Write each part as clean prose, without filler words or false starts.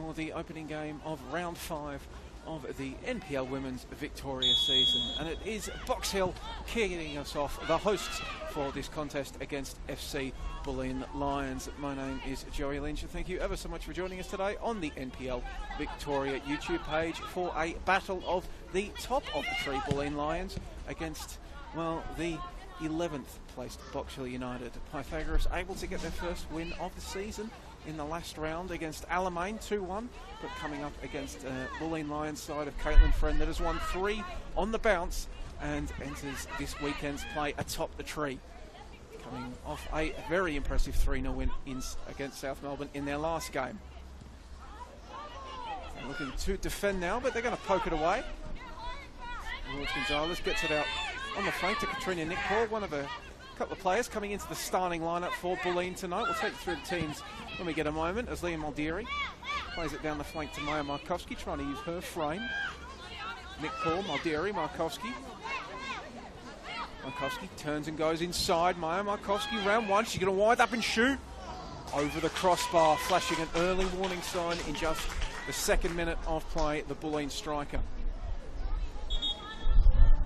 for the opening game of round 5 of the NPL Women's Victoria season. And it is Box Hill kicking us off, the hosts for this contest against FC Bulleen Lions. My name is Joey Lynch, and thank you ever so much for joining us today on the NPL Victoria YouTube page for a battle of the top of the tree Bulleen Lions against, well, the 11th placed Box Hill United. Pythagoras able to get their first win of the season in the last round against Alamein 2-1, but coming up against Bulleen Lions side of Caitlin Friend that has won 3 on the bounce and enters this weekend's play atop the tree, coming off a very impressive 3-0 win against South Melbourne in their last game. They're looking to defend now, but they're going to poke it away. Lawrence Gonzalez gets it out on the flank to Katrina Nickpaul, one of a couple of players coming into the starting lineup for Bulleen tonight. We'll take you through the teams when we get a moment, as Leah Muldeary plays it down the flank to Maya Markowski, trying to use her frame. Nickpaul, Muldeary, Markowski. Markowski turns and goes inside. Maya Markowski, round 1. She's going to wind up and shoot over the crossbar, flashing an early warning sign in just the 2nd minute of play, the Bulleen striker.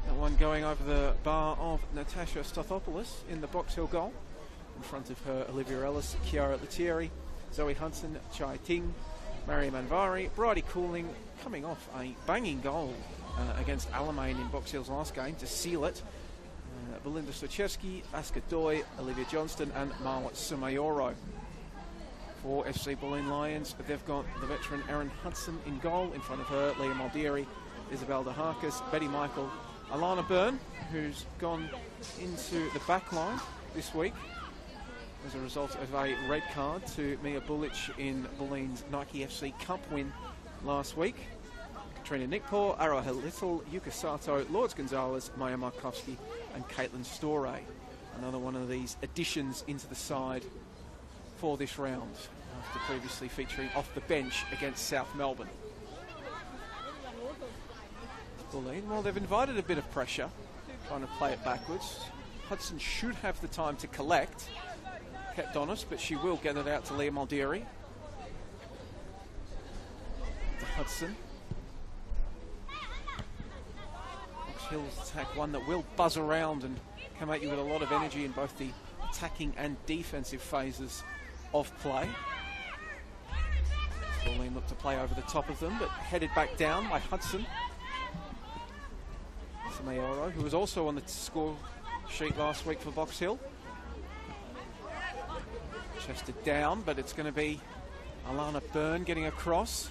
That one going over the bar of Natasha Stathopoulos in the Box Hill goal. In front of her, Olivia Ellis, Chiara Lettieri, Zoe Hudson, Chai Ting, Mariam Anvari, Bridie Cooling, coming off a banging goal against Alamein in Box Hill's last game to seal it. Belinda Stochevski, Aska Doi, Olivia Johnston and Marwa Sumayoro. For FC Bulleen Lions, they've got the veteran Erin Hudson in goal. In front of her, Leah Muldeary, Isabel DeHarkis, Betty Michael, Alana Byrne, who's gone into the back line this week as a result of a red card to Mia Bulic in Bulleen's Nike FC Cup win last week. Katrina Nickpaul, Aroha Little, Yuka Sato, Lords Gonzalez, Maya Markowski and Caitlin Storey. Another one of these additions into the side for this round, after previously featuring off the bench against South Melbourne. Bulleen, well, they've invited a bit of pressure, trying to play it backwards. Hudson should have the time to collect. Kept honest, but she will get it out to Leah Muldeary. To Hudson. Box Hill's attack, one that will buzz around and come at you with a lot of energy in both the attacking and defensive phases of play. Bulleen looked to play over the top of them, but headed back down by Hudson. Mayoro, who was also on the score sheet last week for Box Hill. Chested down, but it's going to be Alana Byrne getting across.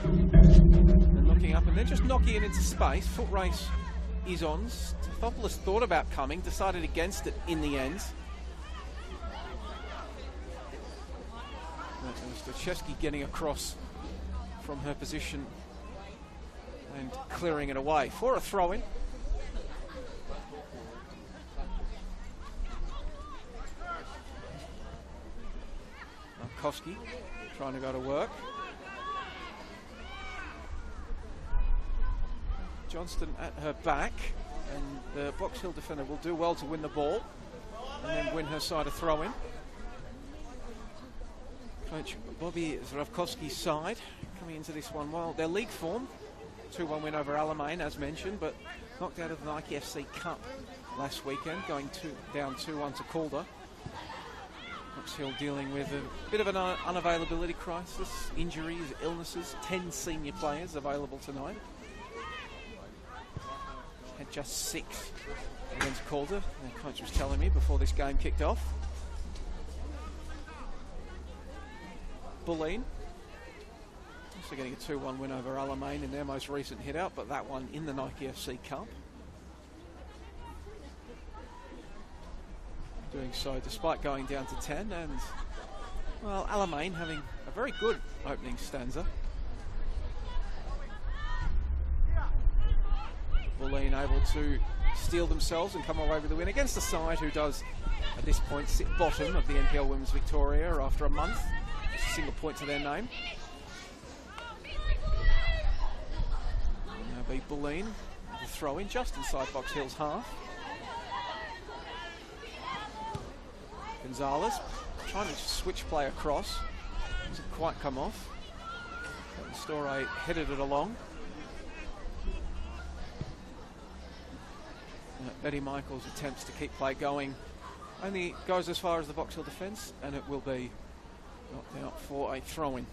And looking up, and then just knocking it into space. Foot race is on. Stathopoulos thought about coming, decided against it in the end. Stochevski getting across from her position and clearing it away for a throw-in. Markowski trying to go to work. Johnston at her back, and the Box Hill defender will do well to win the ball and then win her side a throw-in. Coach Bobby Zdravkovski's side coming into this one, well, their league form, 2-1 win over Alamein as mentioned, but knocked out of the Nike FC Cup last weekend, going down 2-1 to Calder. Box Hill dealing with a bit of an unavailability crisis, injuries, illnesses, 10 senior players available tonight. Had just 6 against Calder, the coach was telling me before this game kicked off. Bulleen also getting a 2-1 win over Alamein in their most recent hit-out, but that one in the Nike FC Cup. Doing so despite going down to 10, and, well, Alamein having a very good opening stanza. Bulleen able to steal themselves and come away with the win against the side who does, at this point, sit bottom of the NPL Women's Victoria after a month. Just a single point to their name. Now be Bulleen, the throw-in just inside Box Hill's half. Gonzalez trying to switch play across. Doesn't quite come off. Storey headed it along. Betty Michaels attempts to keep play going. Only goes as far as the Box Hill defence, and it will be knocked out for a throw-in.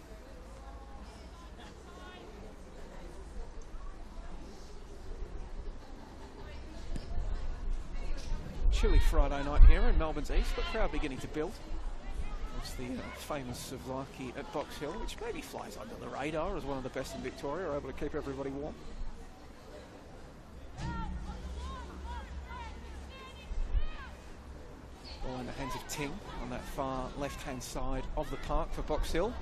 Chilly Friday night here in Melbourne's East, but crowd beginning to build. It's the famous Savlaki at Box Hill, which maybe flies under the radar as one of the best in Victoria, able to keep everybody warm. Ball in the hands of Ting on that far left-hand side of the park for Box Hill.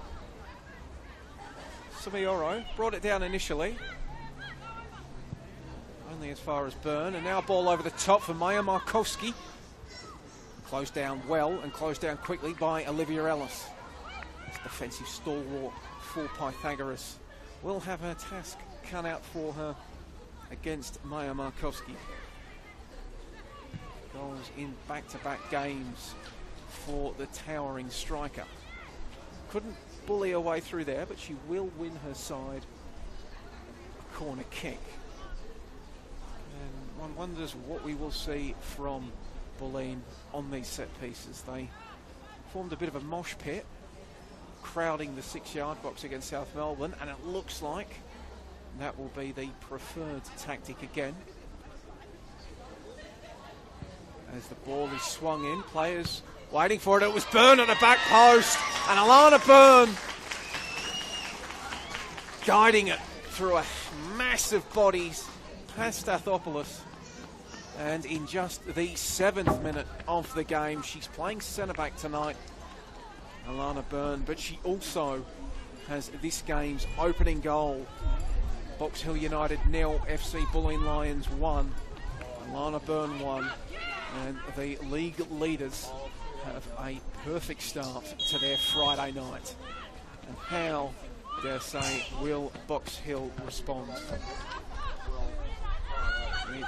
Samioro brought it down initially, only as far as Byrne, and now ball over the top for Maya Markowski. Closed down well and closed down quickly by Olivia Ellis. This defensive stalwart for Pythagoras will have her task cut out for her against Maya Markowski. Goals in back-to-back games for the towering striker. Couldn't bully her way through there, but she will win her side a corner kick. And one wonders what we will see from Bulleen on these set pieces. They formed a bit of a mosh pit, crowding the 6-yard box against South Melbourne, and it looks like that will be the preferred tactic again. As the ball is swung in, players waiting for it. It was Byrne at the back post, and Alana Byrne guiding it through a massive bodies past Stathopoulos. And in just the 7th minute of the game, she's playing centre-back tonight, Alana Byrne, but she also has this game's opening goal. Box Hill United 0, FC Bulleen Lions 1, Alana Byrne 1, and the league leaders have a perfect start to their Friday night. And how, dare say, will Box Hill respond?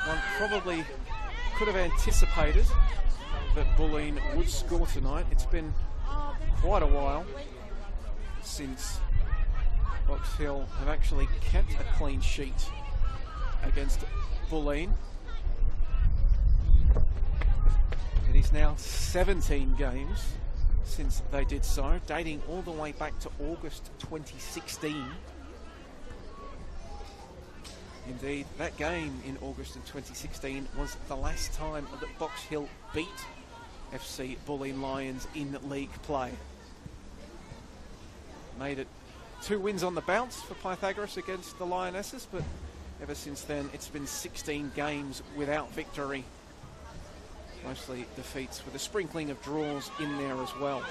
One probably could have anticipated that Bulleen would score tonight. It's been quite a while since Box Hill have actually kept a clean sheet against Bulleen. It is now 17 games since they did so, dating all the way back to August 2016. Indeed, that game in August of 2016 was the last time that Box Hill beat FC Bulleen Lions in league play. Made it 2 wins on the bounce for Pythagoras against the Lionesses, but ever since then it's been 16 games without victory. Mostly defeats with a sprinkling of draws in there as well.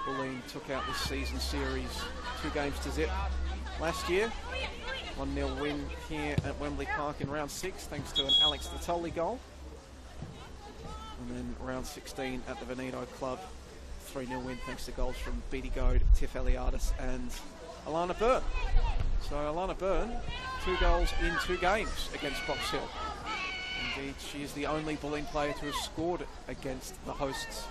Bulleen took out this season series 2 games to zip last year. 1-0 win here at Wembley Park in round 6 thanks to an Alex Natoli goal. And then round 16 at the Veneto Club, 3-0 win thanks to goals from Beatty Goad, Tiff Eliadis and Alana Byrne. So Alana Byrne, 2 goals in 2 games against Box Hill. Indeed, she is the only Bulleen player to have scored against the hosts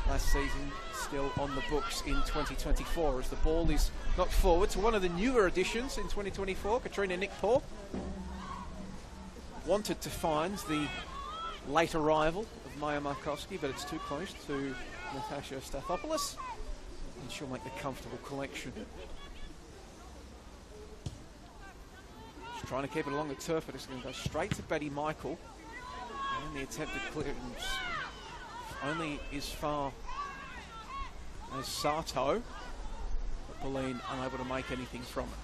last season, still on the books in 2024, as the ball is knocked forward to one of the newer additions in 2024, Katrina Nickpaw. Wanted to find the late arrival of Maya Markowski, but it's too close to Natasha Stathopoulos, and she'll make the comfortable collection. She's trying to keep it along the turf, but it's going to go straight to Betty Michael. And the attempted clearance only as far as Sato, but Bulleen unable to make anything from it.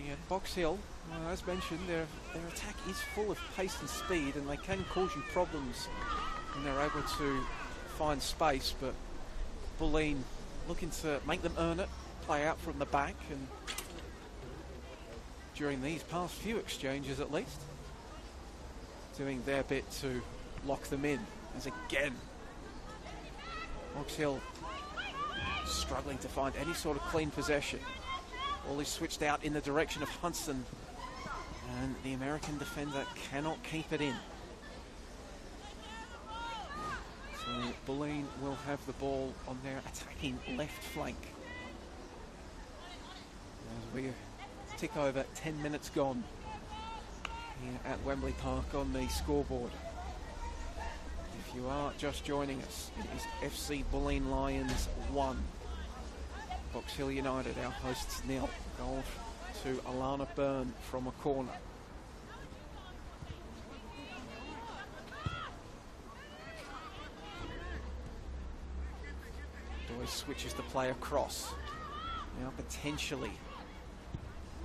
And Box Hill, as mentioned, their attack is full of pace and speed, and they can cause you problems when they're able to find space, but Bulleen looking to make them earn it, play out from the back, and during these past few exchanges at least, doing their bit to lock them in, as again Box Hill struggling to find any sort of clean possession. Ball is switched out in the direction of Hudson, and the American defender cannot keep it in. So So Bulleen will have the ball on their attacking left flank. As we tick over 10 minutes gone here at Wembley Park on the scoreboard. If you are just joining us, it is FC Bulleen Lions 1. Box Hill United, our hosts, nil. Goal to Alana Byrne from a corner. Doyle switches the play across. Now potentially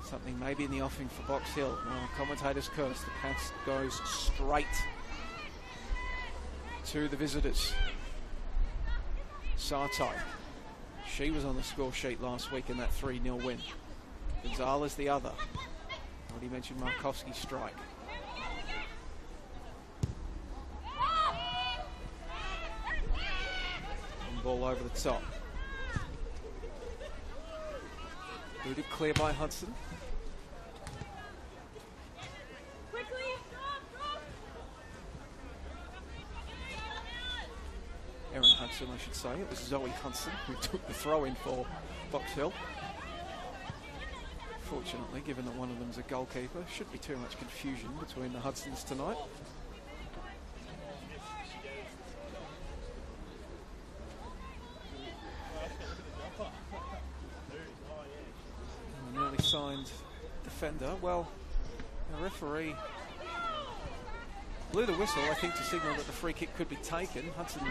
something maybe in the offing for Box Hill. Well, commentators curse. The pass goes straight to the visitors. Sato. She was on the score sheet last week in that 3-0 win. Gonzalez the other. Already mentioned Markovsky's strike. And ball over the top. Booted clear by Hudson. Erin Hudson, I should say. It was Zoe Hudson who took the throw in for Box Hill. Fortunately, given that one of them's a goalkeeper, shouldn't be too much confusion between the Hudsons tonight. And a newly signed defender. Well, the referee blew the whistle, I think, to signal that the free kick could be taken. Hudson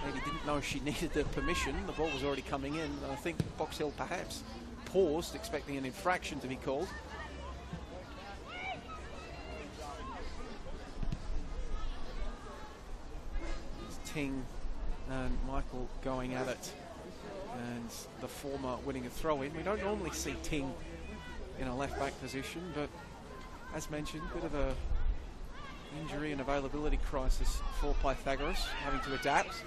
maybe didn't know she needed the permission. The ball was already coming in. I think Box Hill perhaps paused, expecting an infraction to be called. It's Ting and Michael going at it, and the former winning a throw-in. We don't normally see Ting in a left-back position, but as mentioned, a bit of a injury and availability crisis for Pythagoras, having to adapt.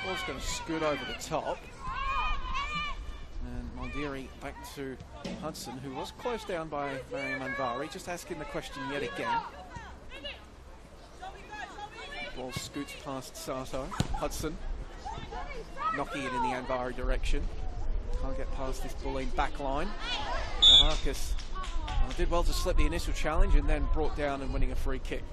Ball's going to scoot over the top. And Maldiri back to Hudson, who was closed down by Mariam Anvari, just asking the question yet again. Ball scoots past Sato. Hudson knocking it in the Anvari direction. Can't get past this Bulleen back line. Harkis did well to slip the initial challenge and then brought down and winning a free kick.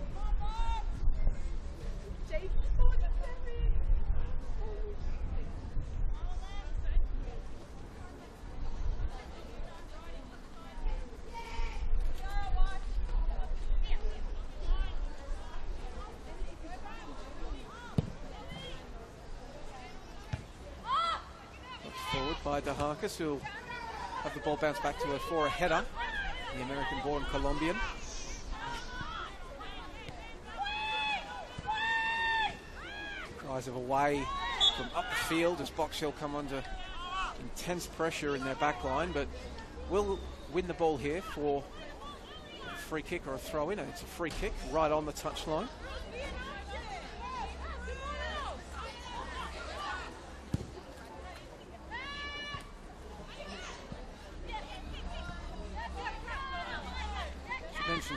By DeHarkis, who'll have the ball bounce back to her for a header. The American-born Colombian. Cries of away from up the field as Box Hill come under intense pressure in their back line, but will win the ball here for a free kick or a throw-in. It's a free kick right on the touchline.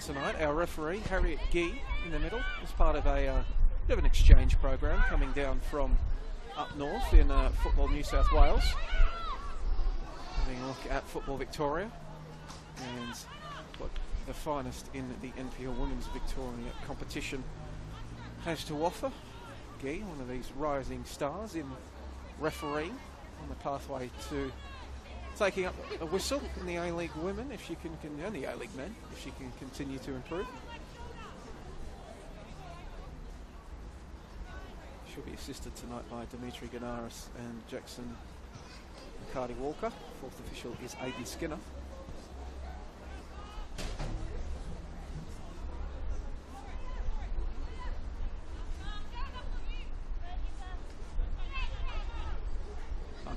Tonight, our referee Harriet Gee in the middle as part of a bit of an exchange program coming down from up north in Football New South Wales, having a look at Football Victoria and what the finest in the NPL Women's Victoria competition has to offer. Gee, one of these rising stars in refereeing, on the pathway to taking up a whistle in the A-League women, if she can, and the A-League men, if she can continue to improve. She'll be assisted tonight by Dimitri Ganaris and Jackson McCarty Walker. Fourth official is Aiden Skinner.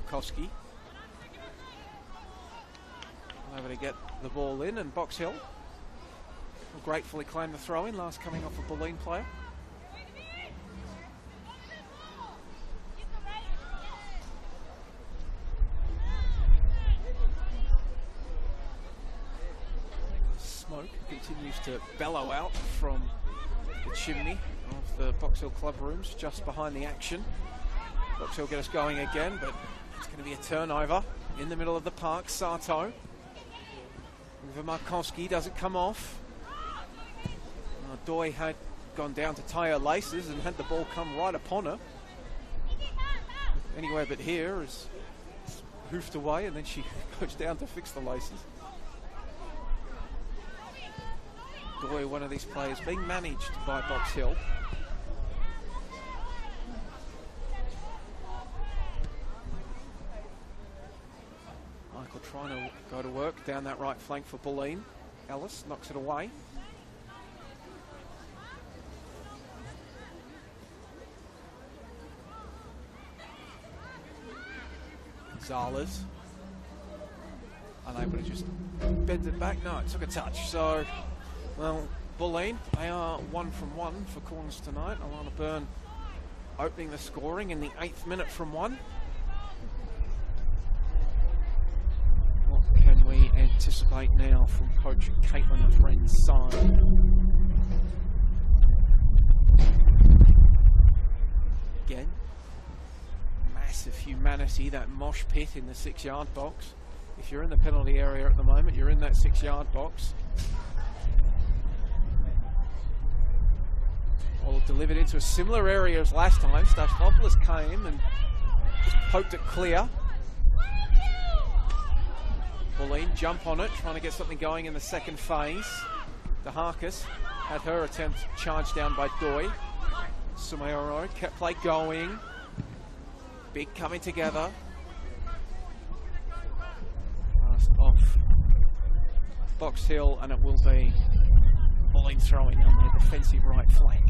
Markowski. Able to get the ball in, and Box Hill will gratefully claim the throw-in, last coming off a Bulleen player. Smoke continues to bellow out from the chimney of the Box Hill club rooms just behind the action. Box Hill get us going again, but it's going to be a turnover in the middle of the park. Sato over Markowski, doesn't come off. Doi had gone down to tie her laces and had the ball come right upon her. Anywhere but here, is hoofed away, and then she goes down to fix the laces. Doi, one of these players being managed by Box Hill. Michael trying to go to work down that right flank for Bulleen. Ellis knocks it away. Gonzalez unable to just bend it back. No, it took a touch. So, well, Bulleen, they are 1 from 1 for corners tonight. Alana Byrne opening the scoring in the 8th minute from 1. What can we anticipate now from coach Caitlin Friend's side? Again, massive humanity, that mosh pit in the 6-yard box. If you're in the penalty area at the moment, you're in that 6-yard box. Well, delivered into a similar area as last time. Stachopoulos came and just poked it clear. Bulleen jump on it, trying to get something going in the second phase. DeHarkis had her attempt charged down by Doi. Sumayoro kept play going. Big coming together. Pass off Box Hill, and it will be Bulleen throwing on their defensive right flank.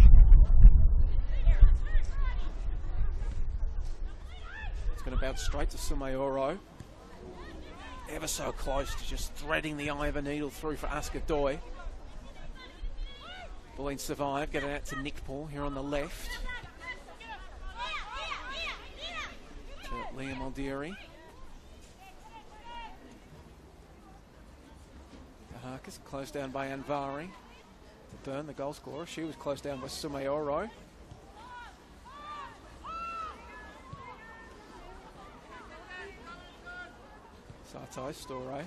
It's going to bounce straight to Sumayoro. Ever so close to just threading the eye of a needle through for Aska Doi. Bulleen survive, getting out to Nick Paul here on the left. To Liam Aldieri. DeHarkis closed down by Anvari. To Byrne, the goal scorer. She was closed down by Sumayoro. Sato, Storey.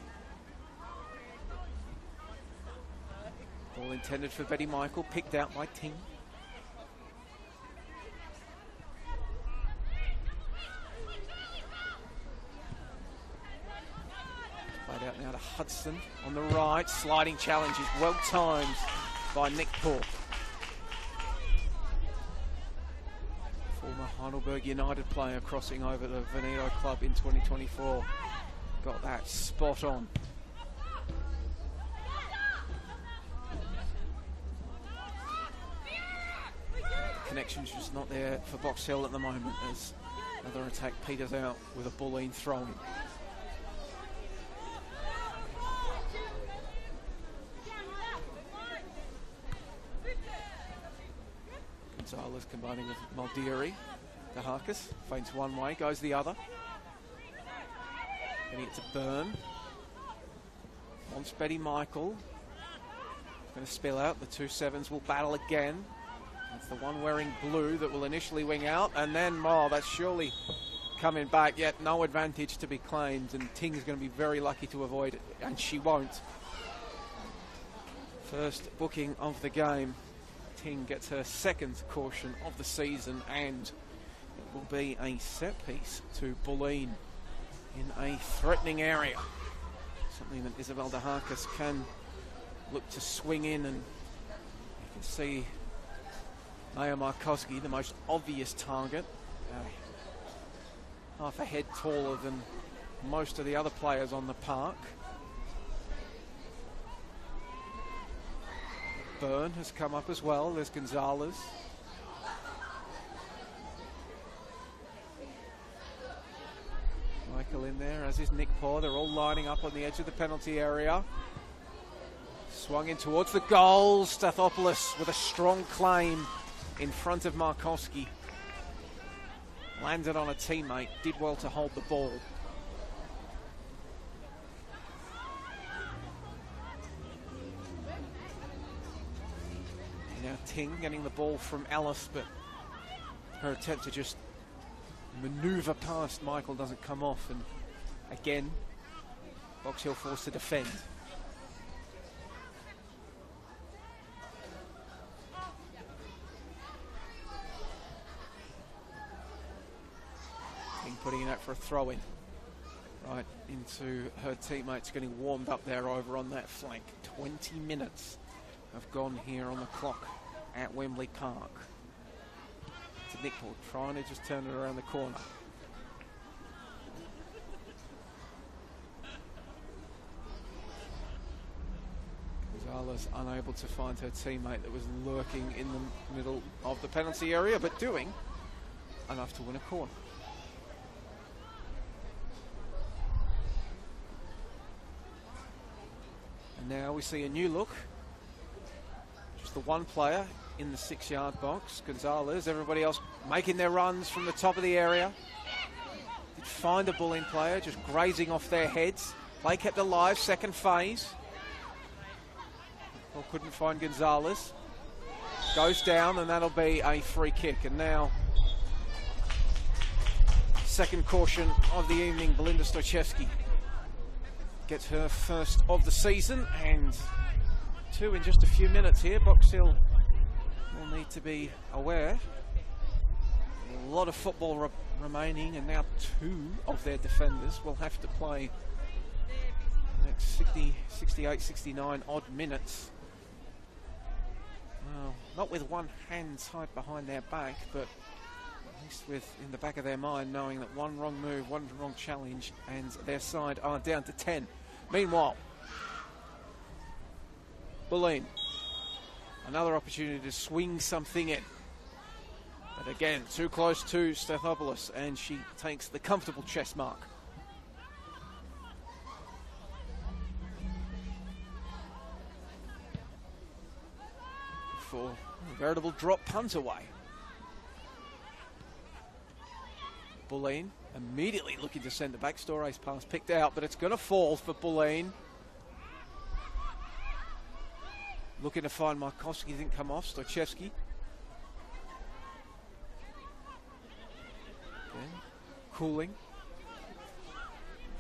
Ball intended for Betty Michael, picked out by Ting. Played out now to Hudson on the right. Sliding challenge is well timed by Nick Paul. Former Heidelberg United player crossing over to Veneto Club in 2024. Got that spot on. Connection's just not there for Box Hill at the moment as another attack peters out with a Bulleen throwing. Gonzalez combining with Maldieri. DeHarkis feints one way, goes the other. Getting it to Byrne. Wants Betty Michael. Going to spill out. The 2-7s will battle again. It's the one wearing blue that will initially wing out, and then that's surely coming back, yet no advantage to be claimed, and Ting's going to be very lucky to avoid it, and she won't. First booking of the game. Ting gets her second caution of the season, and it will be a set piece to Bulleen in a threatening area. Something that Isabel DeHarkis can look to swing in, and you can see Maya Markowski, the most obvious target, half a head taller than most of the other players on the park. Byrne has come up as well. There's Gonzalez. still in there, as is Nick Paw. They're all lining up on the edge of the penalty area. Swung in towards the goal. Stathopoulos with a strong claim in front of Markowski. Landed on a teammate, did well to hold the ball. Now Ting getting the ball from Alice, but her attempt to just manoeuvre past Michael doesn't come off, and again, Box Hill forced to defend. Ting putting it out for a throw-in. Right into her teammates getting warmed up there over on that flank. 20 minutes have gone here on the clock at Wembley Park. To Nick Paul trying to just turn it around the corner. Gonzalez unable to find her teammate that was lurking in the middle of the penalty area, but doing enough to win a corner. And now we see a new look. Just the one player in the 6-yard box, Gonzalez. Everybody else making their runs from the top of the area. Did find a Bulleen player, just grazing off their heads. Play kept alive, second phase. Well, couldn't find Gonzalez. Goes down, and that'll be a free kick. And now, second caution of the evening, Belinda Stochevski gets her first of the season, and 2 in just a few minutes here. Box Hill will need to be aware. A lot of football remaining, and now 2 of their defenders will have to play the next 60, 68, 69 odd minutes. Well, not with one hand tied behind their back, but at least with in the back of their mind knowing that one wrong move, one wrong challenge, and their side are down to 10. Meanwhile, Bulleen, another opportunity to swing something in. But again, too close to Stathopoulos, and she takes the comfortable chest mark. For a veritable drop punt away. Bulleen immediately looking to send the back. Store's pass picked out, but it's going to fall for Bulleen. Looking to find Markowski, didn't come off. Stochevski. Again, Cooling.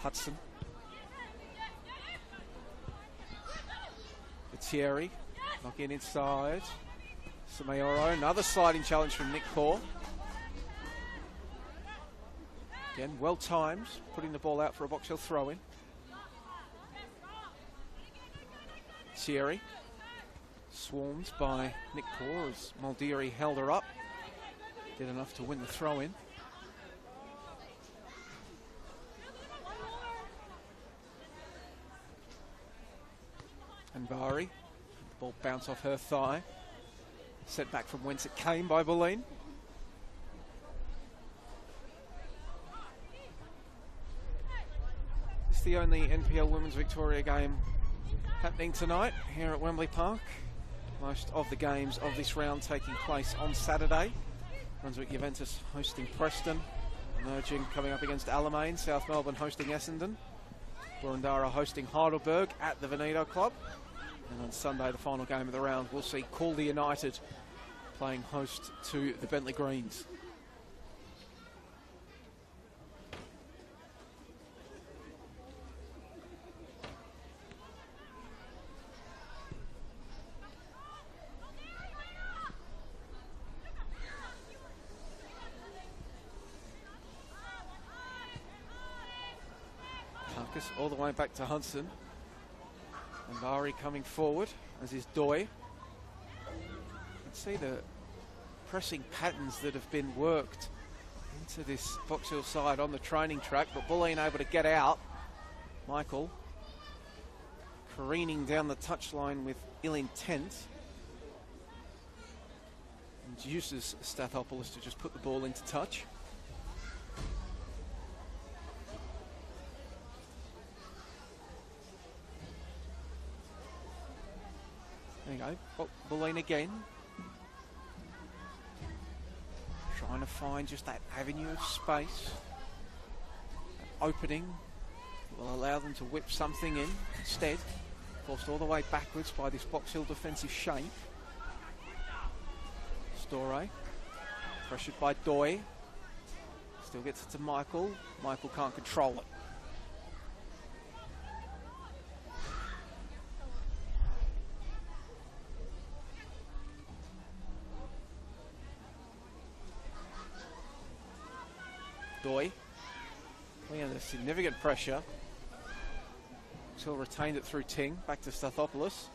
Hudson. Thierry. Knocking inside. Samayoro. Another sliding challenge from Nick Paw. Again, well timed, putting the ball out for a Box Hill throw-in. Thierry. Swarmed by Nick Paw as Muldeary held her up. Did enough to win the throw-in. And Bari, the ball bounced off her thigh. Set back from whence it came by Bulleen. This is the only NPL Women's Victoria game happening tonight here at Wembley Park. Most of the games of this round taking place on Saturday. Brunswick Juventus hosting Preston. Emerging coming up against Alamein. South Melbourne hosting Essendon. Boroondara hosting Heidelberg at the Veneto Club. And on Sunday, the final game of the round, we'll see Calder United playing host to the Bentley Greens. All the way back to Hudson. And Bari coming forward, as is Doi. You can see the pressing patterns that have been worked into this Box Hill side on the training track, but Bulleen able to get out. Michael careening down the touchline with ill intent. And uses Stathopoulos to just put the ball into touch. There you go. Bulleen again. Trying to find just that avenue of space. That opening that will allow them to whip something in. Instead, forced all the way backwards by this Box Hill defensive shape. Storey. Pressured by Doi. Still gets it to Michael. Michael can't control it. Doi. Under significant pressure. Still retained it through Ting. Back to Stathopoulos.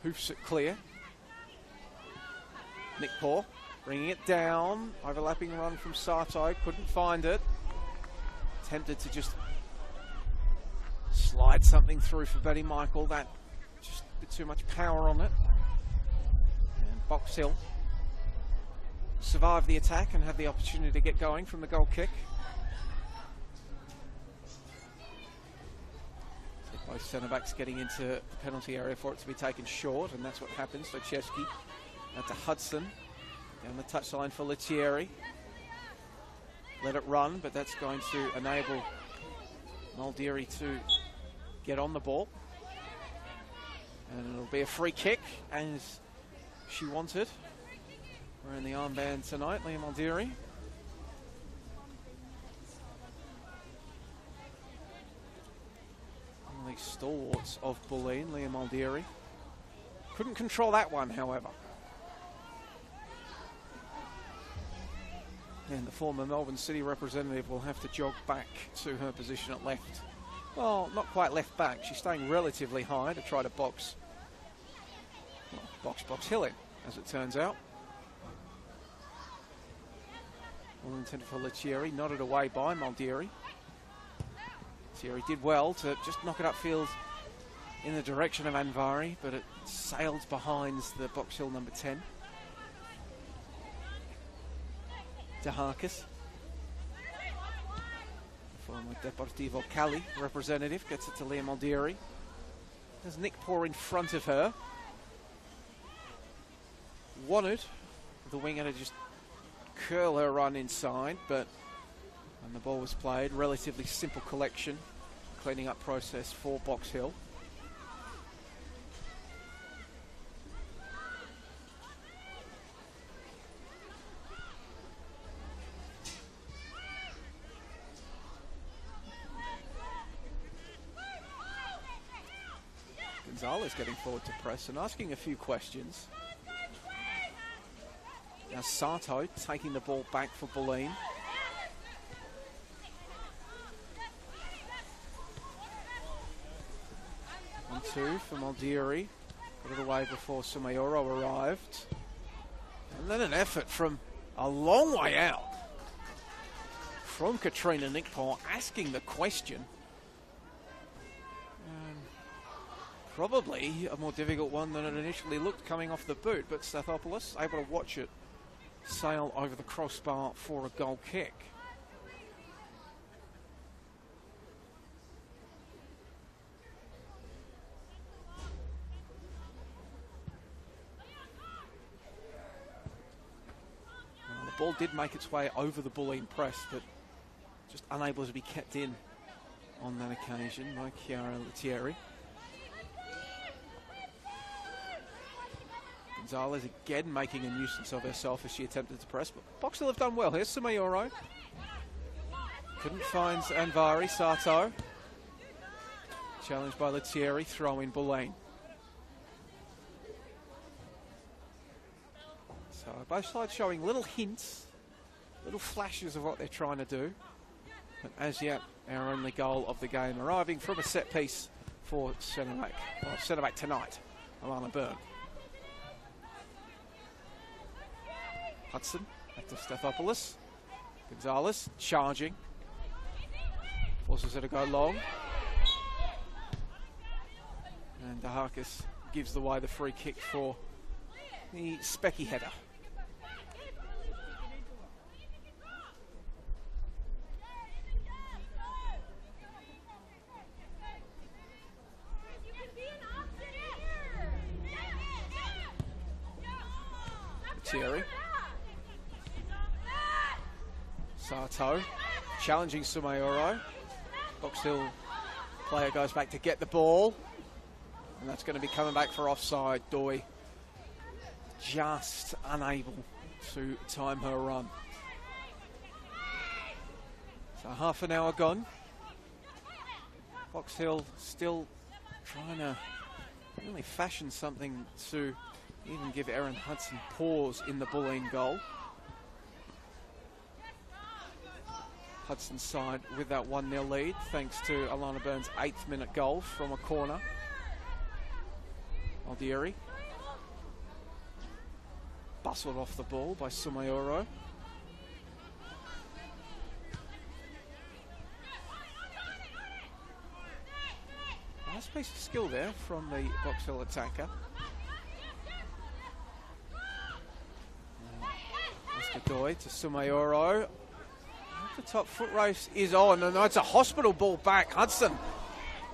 Hoofs it clear. Nick Paw bringing it down. Overlapping run from Sato. Couldn't find it. Tempted to just slide something through for Betty Michael. That just a bit too much power on it. And Box Hill survive the attack and have the opportunity to get going from the goal kick. So both centre-backs getting into the penalty area for it to be taken short, and that's what happens. So Chesky out to Hudson, down the touchline for Lettieri. Let it run, but that's going to enable Muldeary to get on the ball. And it'll be a free kick, as she wanted. We're in the armband tonight, Liam Muldeary. One of these stalwarts of Bulleen, Liam Muldeary. Couldn't control that one, however. And the former Melbourne City representative will have to jog back to her position at left. Well, not quite left back. She's staying relatively high to try to box Box Hill in, as it turns out. All intended for Lettieri, nodded away by Muldeary. Lettieri did well to just knock it upfield in the direction of Anvari, but it sailed behind the Box Hill number 10. Deharkis, former Deportivo Cali representative, gets it to Liam Muldeary. There's Nick Paw in front of her. Wanted the winger to just curl her run inside, but when the ball was played, relatively simple collection, cleaning up process for Box Hill. Gonzalez getting forward to press and asking a few questions. Now Sato taking the ball back for Bulleen. And 2 for Muldeary. Got it away before Sumayoro arrived. And then an effort from a long way out from Katrina Nick Paw, asking the question. Probably a more difficult one than it initially looked coming off the boot, but Stathopoulos able to watch it sail over the crossbar for a goal kick. Well, the ball did make its way over the Bulleen press, but just unable to be kept in on that occasion by Chiara Lettieri. Gonzalez again making a nuisance of herself as she attempted to press, but Box Hill have done well here. Sumayoro couldn't find Anvari. Sato challenged by Lettieri, throw in Bulleen. So both sides showing little hints, little flashes of what they're trying to do, but as yet our only goal of the game arriving from a set piece for centre back tonight, Alana Byrne. Hudson back to Stathopoulos. Gonzalez charging. Forces her to go long. And Deharkis gives away the free kick for the Specky header. Lettieri. Sato challenging Sumayoro. Box Hill player goes back to get the ball. And that's going to be coming back for offside. Doi just unable to time her run. So half an hour gone. Box Hill still trying to really fashion something to even give Erin Hudson pause in the Bulleen goal. Hudson's side with that 1-0 lead, thanks to Alana Burns' 8th minute goal from a corner. Aldieri bustled off the ball by Sumayoro. Nice piece of skill there from the Box Hill attacker. Doi to Sumayoro. The top foot race is on, and it's a hospital ball back. Hudson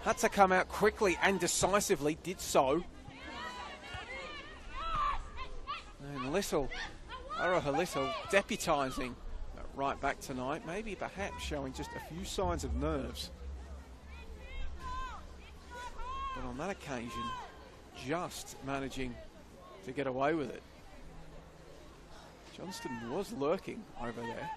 had to come out quickly and decisively, did so. And Little, Aroha Little deputising right back tonight, maybe perhaps showing just a few signs of nerves. But on that occasion, just managing to get away with it. Johnston was lurking over there.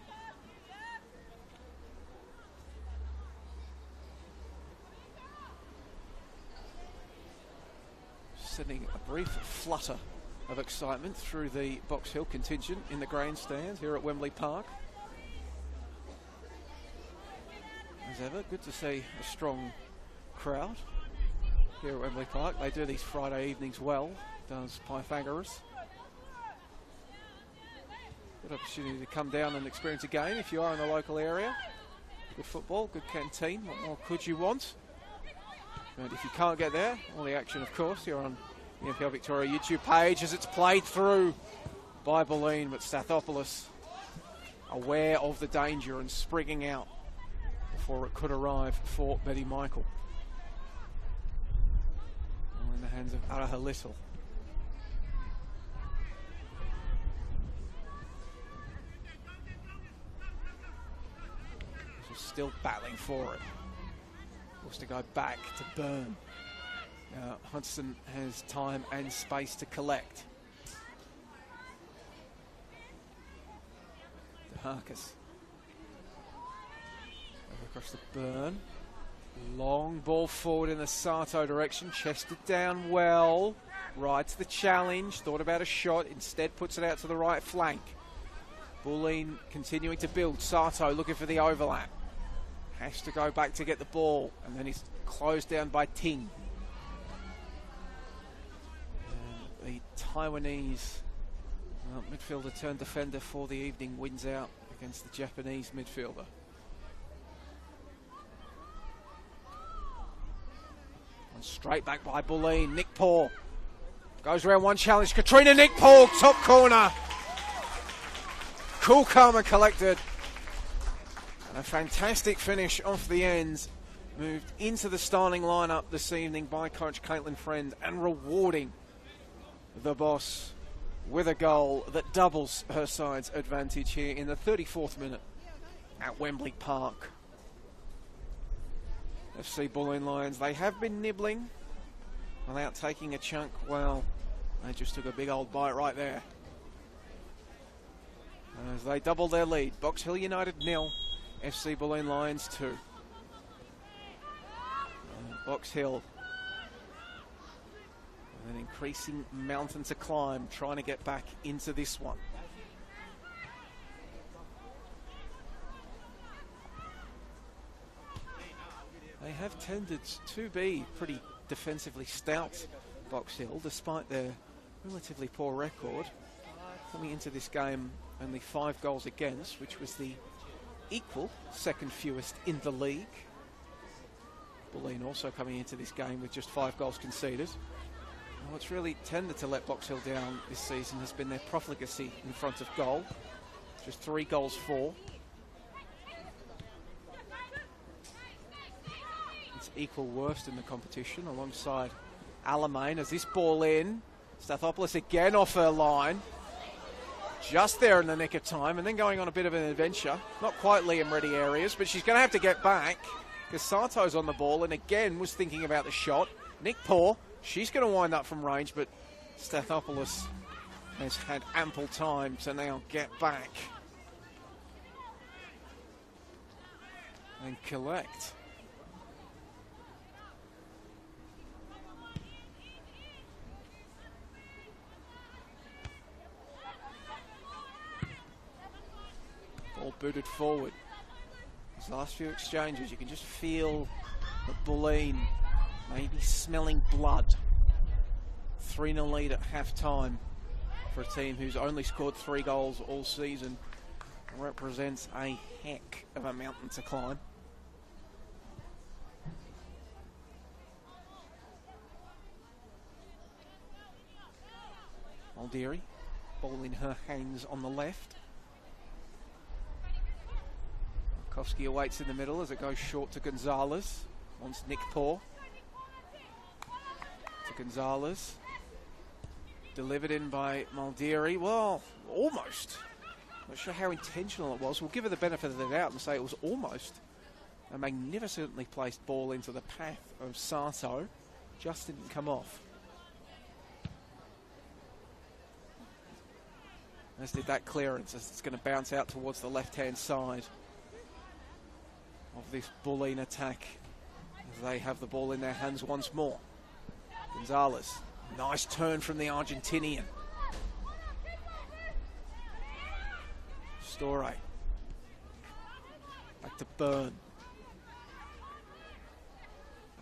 Sending a brief flutter of excitement through the Box Hill contingent in the grandstands here at Wembley Park. As ever, good to see a strong crowd here at Wembley Park. They do these Friday evenings well, does Pythagoras. Good opportunity to come down and experience a game if you are in the local area. Good football, good canteen, what more could you want? And if you can't get there, all the action, of course, you're on the NPL Victoria YouTube page as it's played through by Bulleen, but Stathopoulos aware of the danger and springing out before it could arrive for Betty Michael. All in the hands of Araha Little. She's still battling for it. Wants to go back to Byrne. Hudson has time and space to collect. DeHarkis. Over across the Byrne. Long ball forward in the Sato direction. Chested down well. Rides the challenge. Thought about a shot. Instead puts it out to the right flank. Bulleen continuing to build. Sato looking for the overlap. Has to go back to get the ball, and then he's closed down by Ting. And the Taiwanese midfielder turned defender for the evening wins out against the Japanese midfielder. And straight back by Bulleen. Nick Paul goes around one challenge. Katrina Nick Paul, top corner. Cool, calm and collected. A fantastic finish off the ends, moved into the starting lineup this evening by coach Caitlin Friend and rewarding the boss with a goal that doubles her side's advantage here in the 34th minute at Wembley Park. FC Bulleen Lions, they have been nibbling without taking a chunk. Well, they just took a big old bite right there. As they double their lead, Box Hill United 0. FC Bulleen Lions 2. Box Hill. An increasing mountain to climb, trying to get back into this one. They have tended to be pretty defensively stout, Box Hill, despite their relatively poor record. Coming into this game, only 5 goals against, which was the equal second fewest in the league. Bulleen also coming into this game with just 5 goals conceded. And what's really tended to let Box Hill down this season has been their profligacy in front of goal. Just 3 goals for. It's equal worst in the competition alongside Alamein as this ball in. Stathopoulos again off her line. just there in the nick of time, and then going on a bit of an adventure. Not quite Liam ready areas, but she's going to have to get back because Sato's on the ball and again was thinking about the shot. Nick Paw, she's going to wind up from range, but Stathopoulos has had ample time to now get back and collect. Ball booted forward. These last few exchanges, you can just feel the Bulleen maybe smelling blood. 3-0 lead at half-time for a team who's only scored 3 goals all season. Represents a heck of a mountain to climb. Aldieri, ball in her hands on the left. Markowski awaits in the middle as it goes short to Gonzalez. Wants Nick Paw. To Gonzalez. Delivered in by Maldieri. Well, almost. Not sure how intentional it was. We'll give her the benefit of the doubt and say it was almost a magnificently placed ball into the path of Sato. Just didn't come off. As did that clearance, as it's going to bounce out towards the left-hand side of this Bulleen attack as they have the ball in their hands once more. Gonzalez, nice turn from the Argentinian. Storey. Back to Byrne.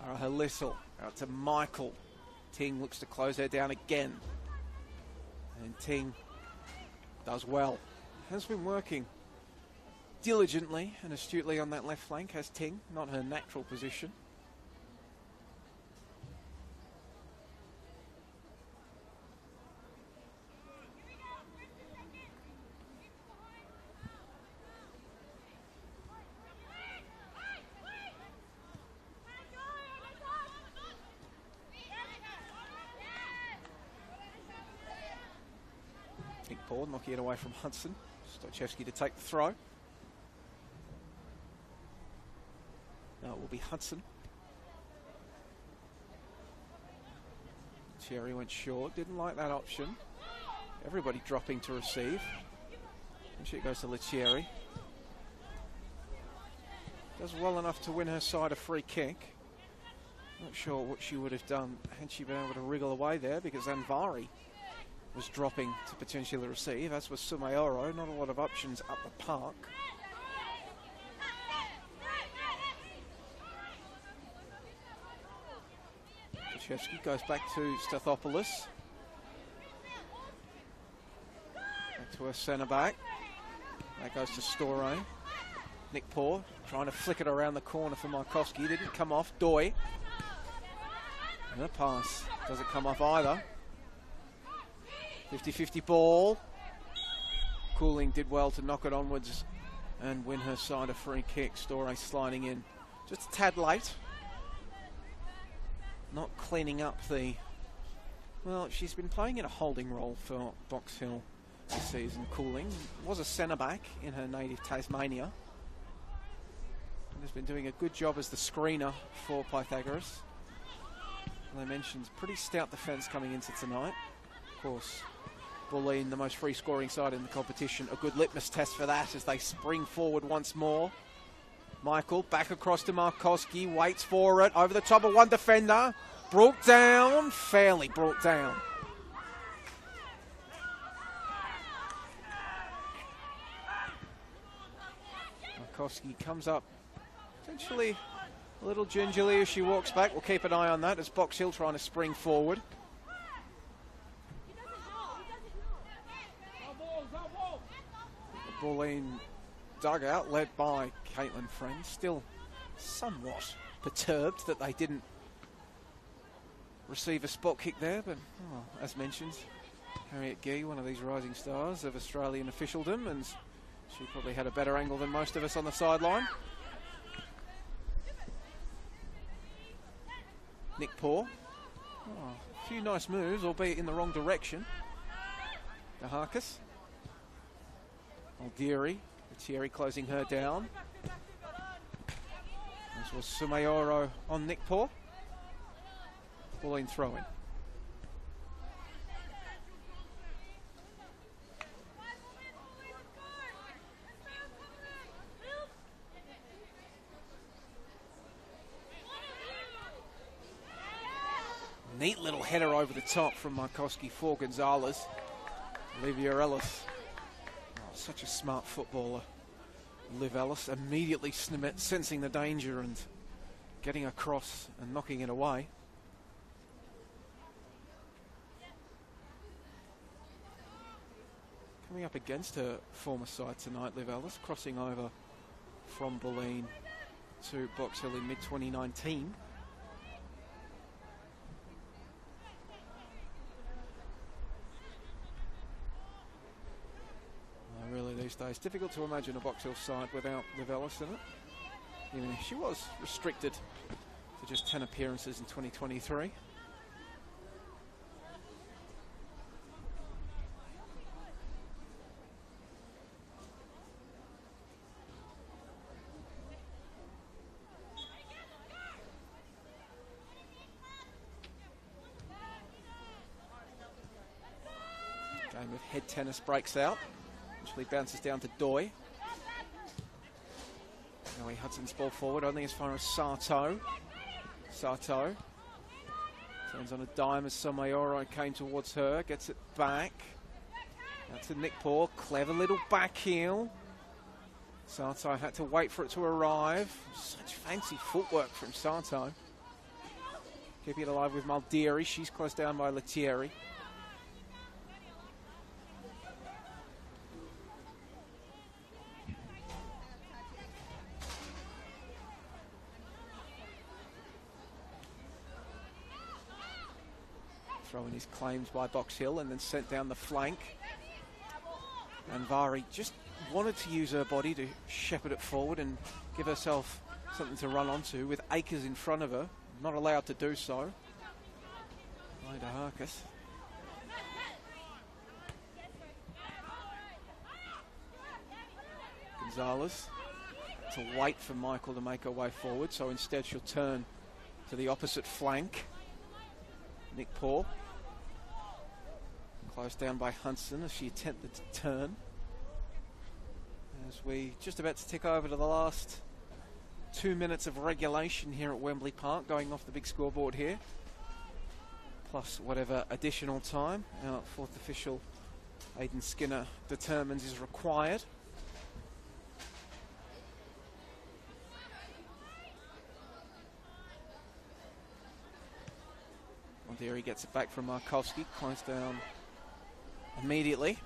Arahalisel out to Michael. Ting looks to close her down again. And Ting does well. Has been working diligently and astutely on that left flank, has Ting, not her natural position. Paul knocking it away from Hudson. Stochevsky to take the throw. Now it will be Hudson. Cherry went short, didn't like that option. Everybody dropping to receive. And she goes to Lettieri. Does well enough to win her side a free kick. Not sure what she would have done had she been able to wriggle away there, because Anvari was dropping to potentially receive, as was Sumayoro. Not a lot of options up the park. Stochevsky goes back to Stathopoulos. Back to her centre back. That goes to Storey. Nick Paw trying to flick it around the corner for Markowski. Didn't come off. Doi. And a pass. Doesn't come off either. 50-50 ball. Cooling did well to knock it onwards and win her side a free kick. Storey sliding in just a tad late. Not cleaning up the... Well, she's been playing in a holding role for Box Hill this season. Cooling was a centre-back in her native Tasmania. And has been doing a good job as the screener for Pythagoras. And I mentioned pretty stout defence coming into tonight. Of course, Bulleen, the most free-scoring side in the competition. A good litmus test for that as they spring forward once more. Michael back across to Markowski, waits for it, over the top of one defender. Brought down, fairly brought down. Markowski comes up potentially a little gingerly as she walks back. We'll keep an eye on that as Box Hill trying to spring forward. Bulleen dugout led by Caitlin Friend, still somewhat perturbed that they didn't receive a spot kick there, but as mentioned, Harriet Gee, one of these rising stars of Australian officialdom, and she probably had a better angle than most of us on the sideline. Nick Paw, a few nice moves, albeit in the wrong direction. Daharkas. Aldieri, Thierry closing her down. As was Sumayoro on Nick Paul. Bulleen throw-in. Neat little header over the top from Markowski for Gonzalez. Olivia Ellis. Oh, such a smart footballer. Liv Ellis immediately sensing the danger and getting across and knocking it away. Coming up against her former side tonight, Liv Ellis, crossing over from Bulleen to Box Hill in mid-2019. Really these days, difficult to imagine a Box Hill side without Liv Ellis in it. Even if she was restricted to just 10 appearances in 2023. Game of head tennis breaks out. Eventually bounces down to Doi. Zoe Hudson's ball forward, only as far as Sato. Sato turns on a dime as Somayoro came towards her, gets it back. That's to Nick Paul, clever little back heel. Sato had to wait for it to arrive. Such fancy footwork from Sato. Keeping it alive with Maldieri, she's closed down by Lettieri. Throwing his claims by Box Hill and then sent down the flank. And Vari just wanted to use her body to shepherd it forward and give herself something to run onto with Akers in front of her. Not allowed to do so. Ida Harkis. Gonzalez to wait for Michael to make her way forward, so instead she'll turn to the opposite flank. Nick Paul. Closed down by Hudson as she attempted to turn. As we just about to tick over to the last 2 minutes of regulation here at Wembley Park, going off the big scoreboard here. Plus whatever additional time our fourth official, Aidan Skinner, determines is required. There he gets it back from Markowski, closed down immediately.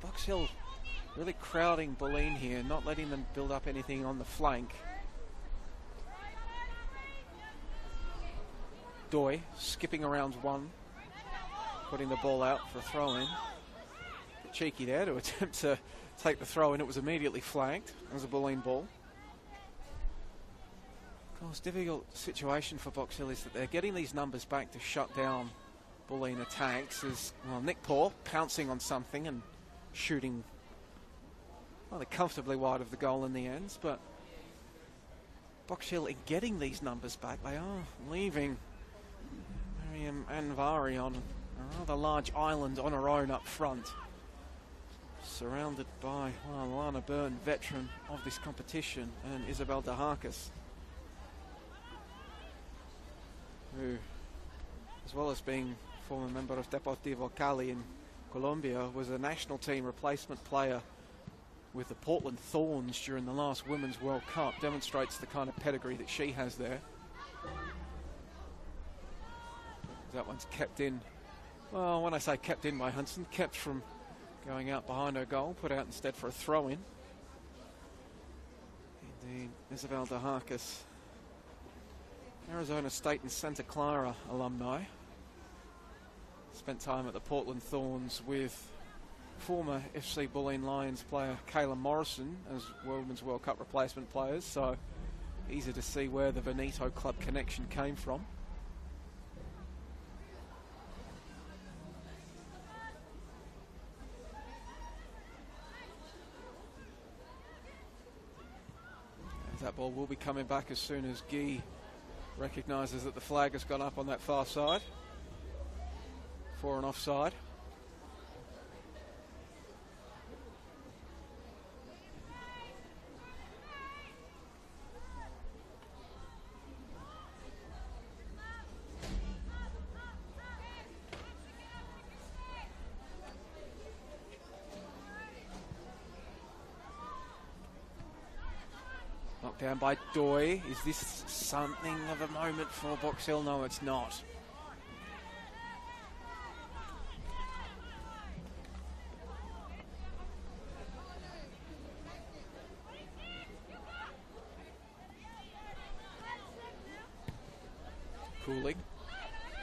Box Hill really crowding Bulleen here, not letting them build up anything on the flank. Doi skipping around one, putting the ball out for a throw-in. Cheeky there to attempt to take the throw-in. It was immediately flanked. It was a Bulleen ball. Of course, difficult situation for Box Hill is that they're getting these numbers back to shut down Bulleen attacks. As well, Nick Paul pouncing on something and shooting rather comfortably wide of the goal in the end. But Box Hill, in getting these numbers back, they are leaving Miriam Anvari on a rather large island on her own up front, surrounded by, well, Lana Byrne, veteran of this competition, and Isabel de Harkis, who, as well as being former member of Deportivo Cali in Colombia, was a national team replacement player with the Portland Thorns during the last Women's World Cup. Demonstrates the kind of pedigree that she has there. That one's kept in. Well, when I say kept in by Hudson, kept from going out behind her goal, put out instead for a throw-in. Indeed, Isabel de Harkis, Arizona State and Santa Clara alumni. Spent time at the Portland Thorns with former FC Bulleen Lions player Kayla Morrison as Women's World Cup replacement players, so easy to see where the Veneto club connection came from. That ball will be coming back as soon as Guy recognises that the flag has gone up on that far side for an offside. Knocked down by Doy. Is this something of a moment for Box Hill? No, it's not. Cooling.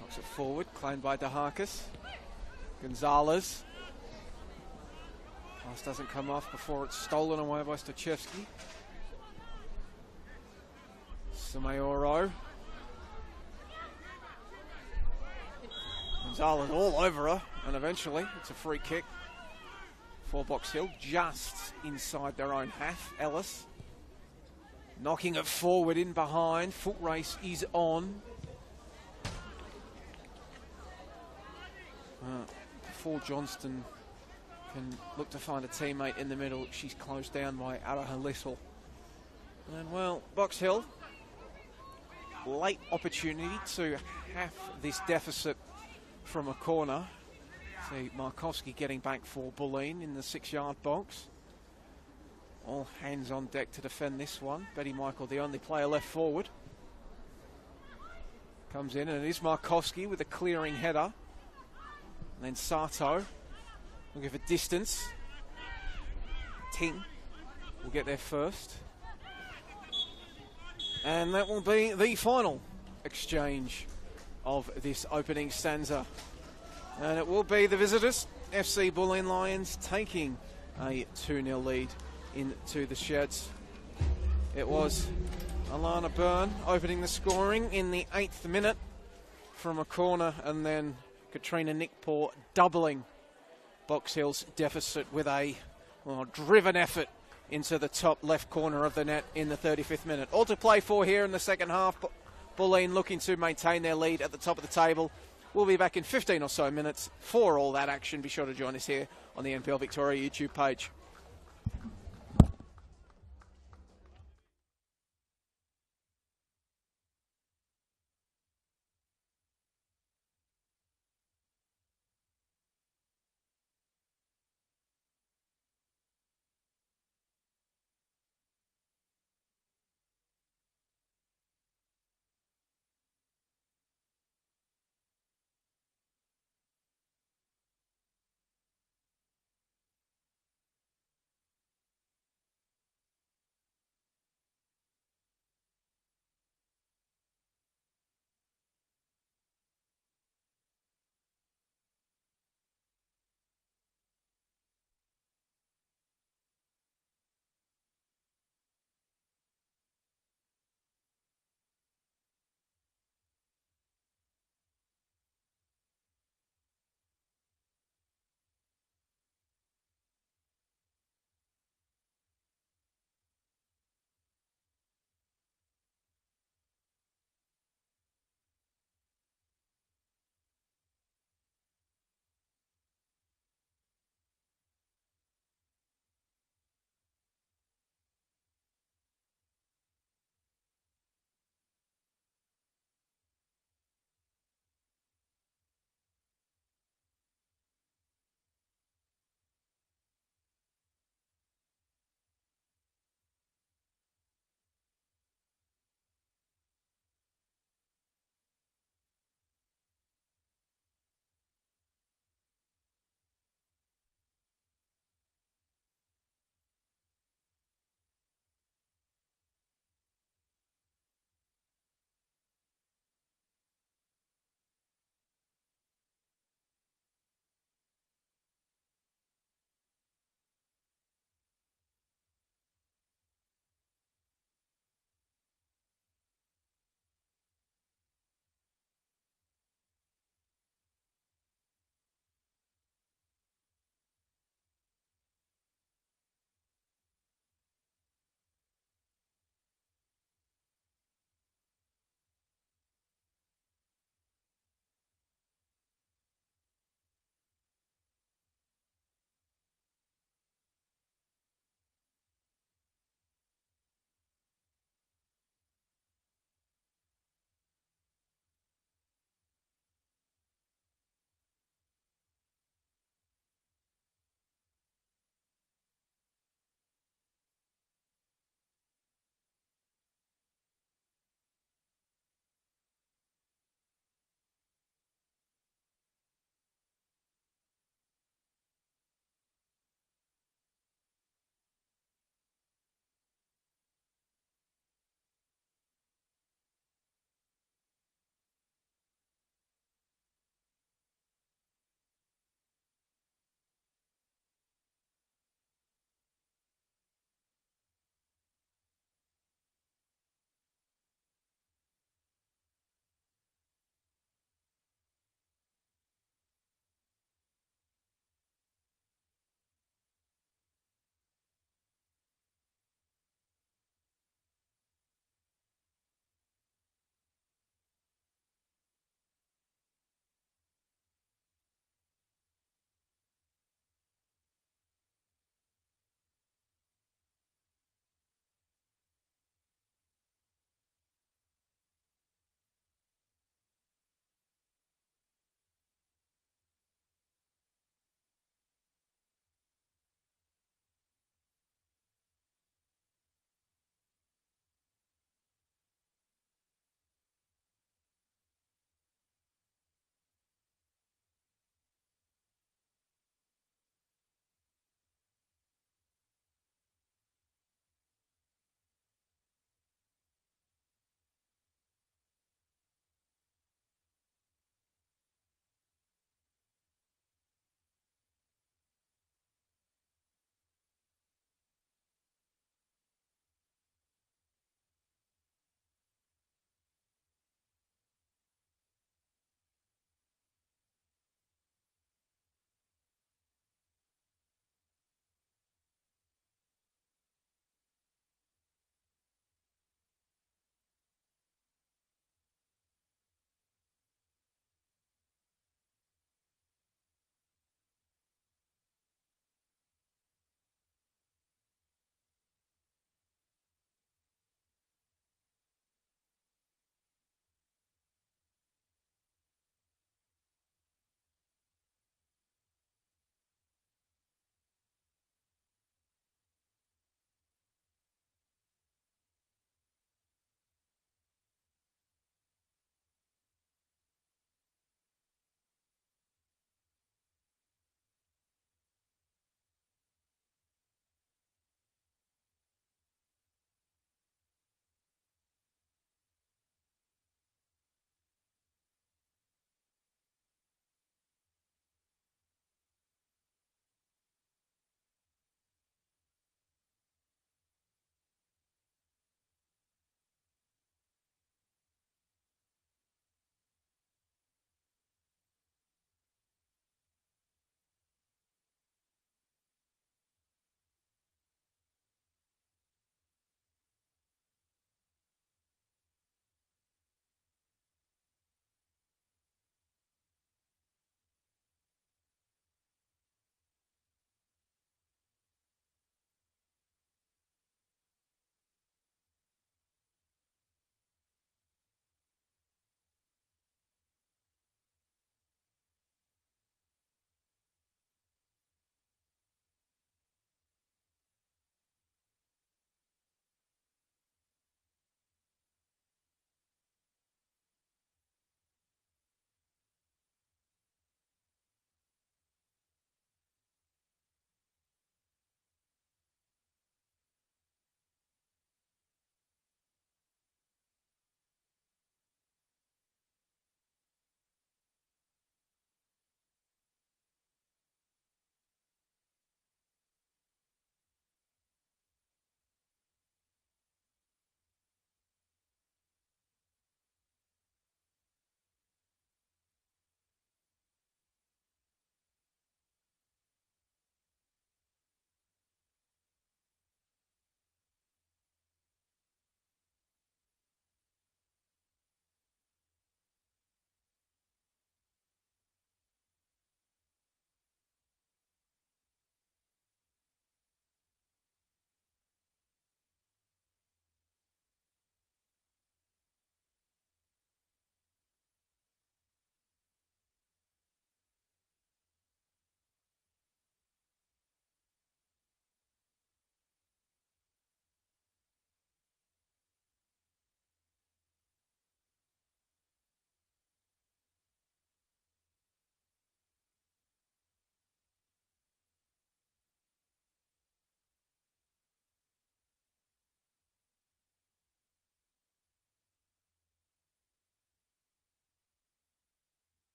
Knocks it forward. Claimed by DeHarkis. Gonzalez. Pass doesn't come off before it's stolen away by Stachevski. Samayoro. Gonzalez all over her, and eventually it's a free kick for Box Hill, just inside their own half. Ellis knocking it forward in behind. Foot race is on. Before Johnston can look to find a teammate in the middle, she's closed down by Araha Little. And well, Box Hill, late opportunity to half this deficit from a corner. See Markowski getting back for Bulleen in the 6-yard box. All hands on deck to defend this one. Betty Michael, the only player left forward, comes in, and it is Markowski with a clearing header. And then Sato looking for distance. Ting will get there first. And that will be the final exchange of this opening stanza. And it will be the visitors, FC Bulleen Lions, taking a 2-0 lead into the sheds. It was Alana Byrne opening the scoring in the 8th minute from a corner, and then Katrina Nickpaw doubling Box Hill's deficit with a driven effort into the top left corner of the net in the 35th minute. All to play for here in the second half. Bulleen looking to maintain their lead at the top of the table. We'll be back in 15 or so minutes for all that action. Be sure to join us here on the NPL Victoria YouTube page.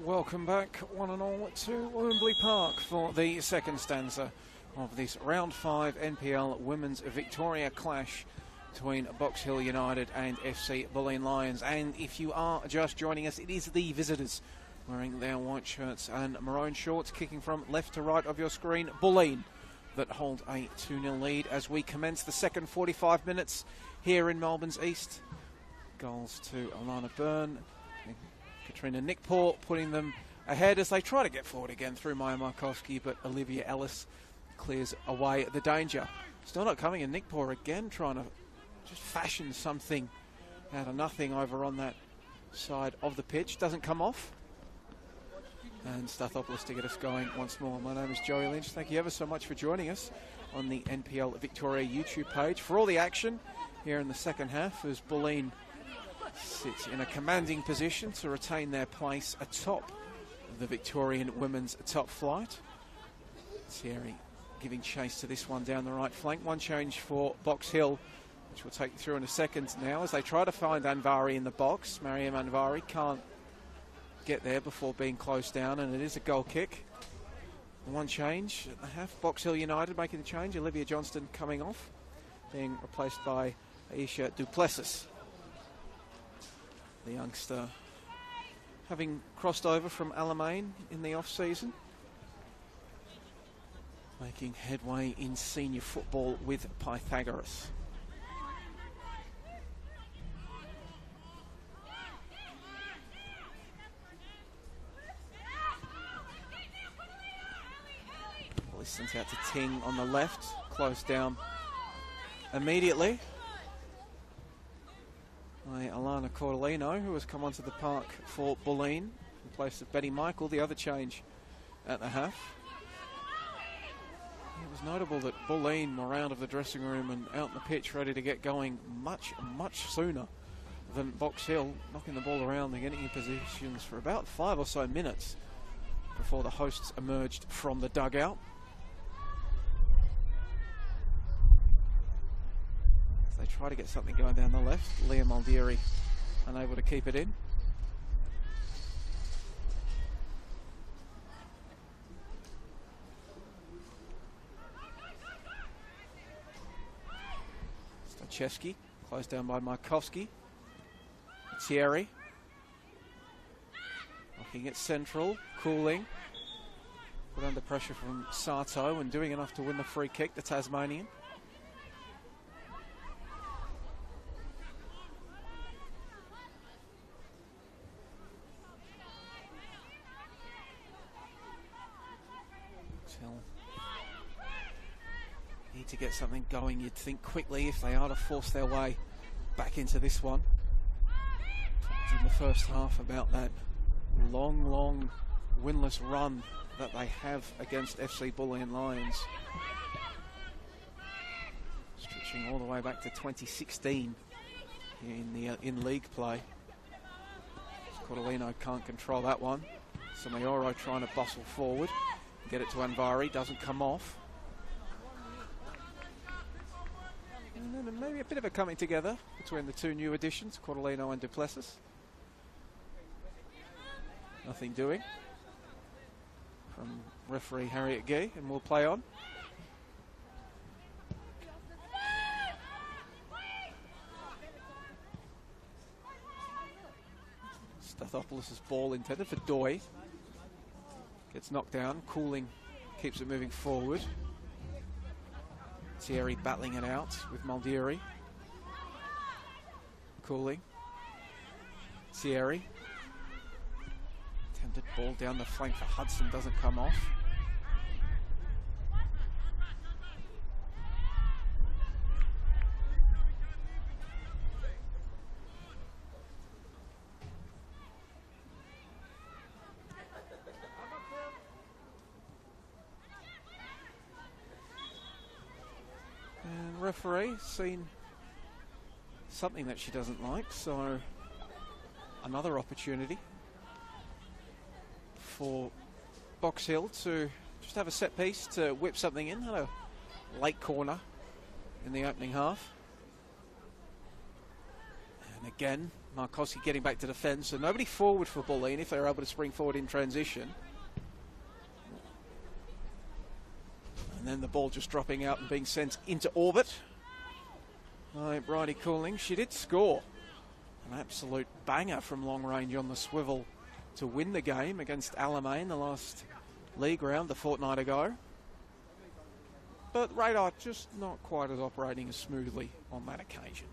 welcome back one and all to Wembley Park for the second stanza of this round 5 NPL Women's Victoria clash between Box Hill United and FC Bulleen Lions. And if you are just joining us, it is the visitors wearing their white shirts and maroon shorts, kicking from left to right of your screen. Bulleen that hold a 2-0 lead as we commence the second 45 minutes here in Melbourne's East. Goals to Alana Byrne and Katrina Nickpaw putting them ahead as they try to get forward again through Maya Markowski, but Olivia Ellis clears away the danger. Still not coming, and Nickpaw again trying to just fashion something out of nothing over on that side of the pitch. Doesn't come off. And Stathopoulos to get us going once more. My name is Joey Lynch. Thank you ever so much for joining us on the NPL Victoria YouTube page for all the action here in the second half as Bulleen sits in a commanding position to retain their place atop the Victorian women's top flight. Thierry giving chase to this one down the right flank. One change for Box Hill, which we'll take you through in a second now as they try to find Anvari in the box. Mariam Anvari can't get there before being closed down, and it is a goal kick. One change at the half. Box Hill United making the change. Olivia Johnston coming off, being replaced by Aisha Duplessis. The youngster having crossed over from Alamein in the off-season, making headway in senior football with Pythagoras. Sent out to Ting on the left, closed down immediately by Alana Cordolino, who has come onto the park for Bulleen in place of Betty Michael, the other change at the half. It was notable that Bulleen were out of the dressing room and out in the pitch ready to get going much sooner than Box Hill, knocking the ball around and getting in positions for about 5 or so minutes before the hosts emerged from the dugout. They try to get something going down the left. Leah Maldieri unable to keep it in. Stachewski closed down by Markowski. Thierry looking at central, cooling, put under pressure from Sato and doing enough to win the free kick, the Tasmanian. Need to get something going, you'd think, quickly if they are to force their way back into this one. Talked in the first half about that long winless run that they have against FC Bulleen Lions, stretching all the way back to 2016 in league play. Cordolino can't control that one. Samaoro trying to bustle forward, get it to Anvari, doesn't come off. And then maybe a bit of a coming together between the two new additions, Cordolino and Duplessis. Nothing doing from referee Harriet Gee, and we'll play on. Stathopoulos' ball intended for Doi. Gets knocked down, Cooling keeps it moving forward. Thierry battling it out with Maldieri. Cooling. Thierry. Attempted ball down the flank for Hudson, doesn't come off. Referee seen something that she doesn't like, so another opportunity for Box Hill to just have a set piece to whip something in. Had a late corner in the opening half, and again Markowski getting back to defence, so nobody forward for Bulleen if they're able to spring forward in transition. And then the ball just dropping out and being sent into orbit by Bridie Cooling. She did score an absolute banger from long range on the swivel to win the game against Alamein the last league round a fortnight ago. But radar just not quite as operating as smoothly on that occasion.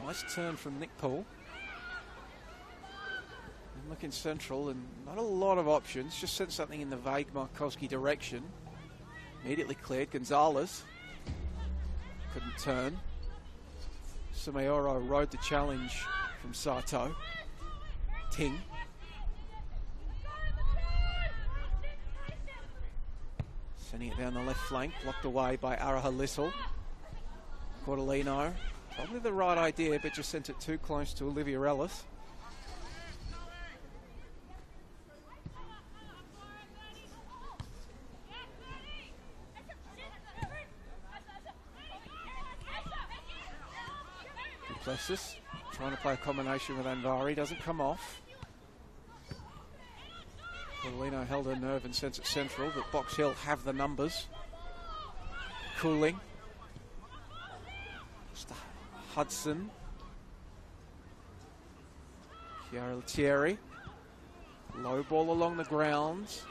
Nice turn from Nick Paul. And looking central and not a lot of options. Just sent something in the vague Markowski direction. Immediately cleared. Gonzalez couldn't turn. Sumayoro rode the challenge from Sato. Ting. Sending it down the left flank. Blocked away by Araha Little. Cortolino. Probably the right idea, but just sent it too close to Olivia Ellis. Duplessis trying to play a combination with Anvari, doesn't come off. Cortolino held her nerve and sends it central, but Box Hill have the numbers. Cooling. Hudson. Chiara Lettieri. Low ball along the grounds.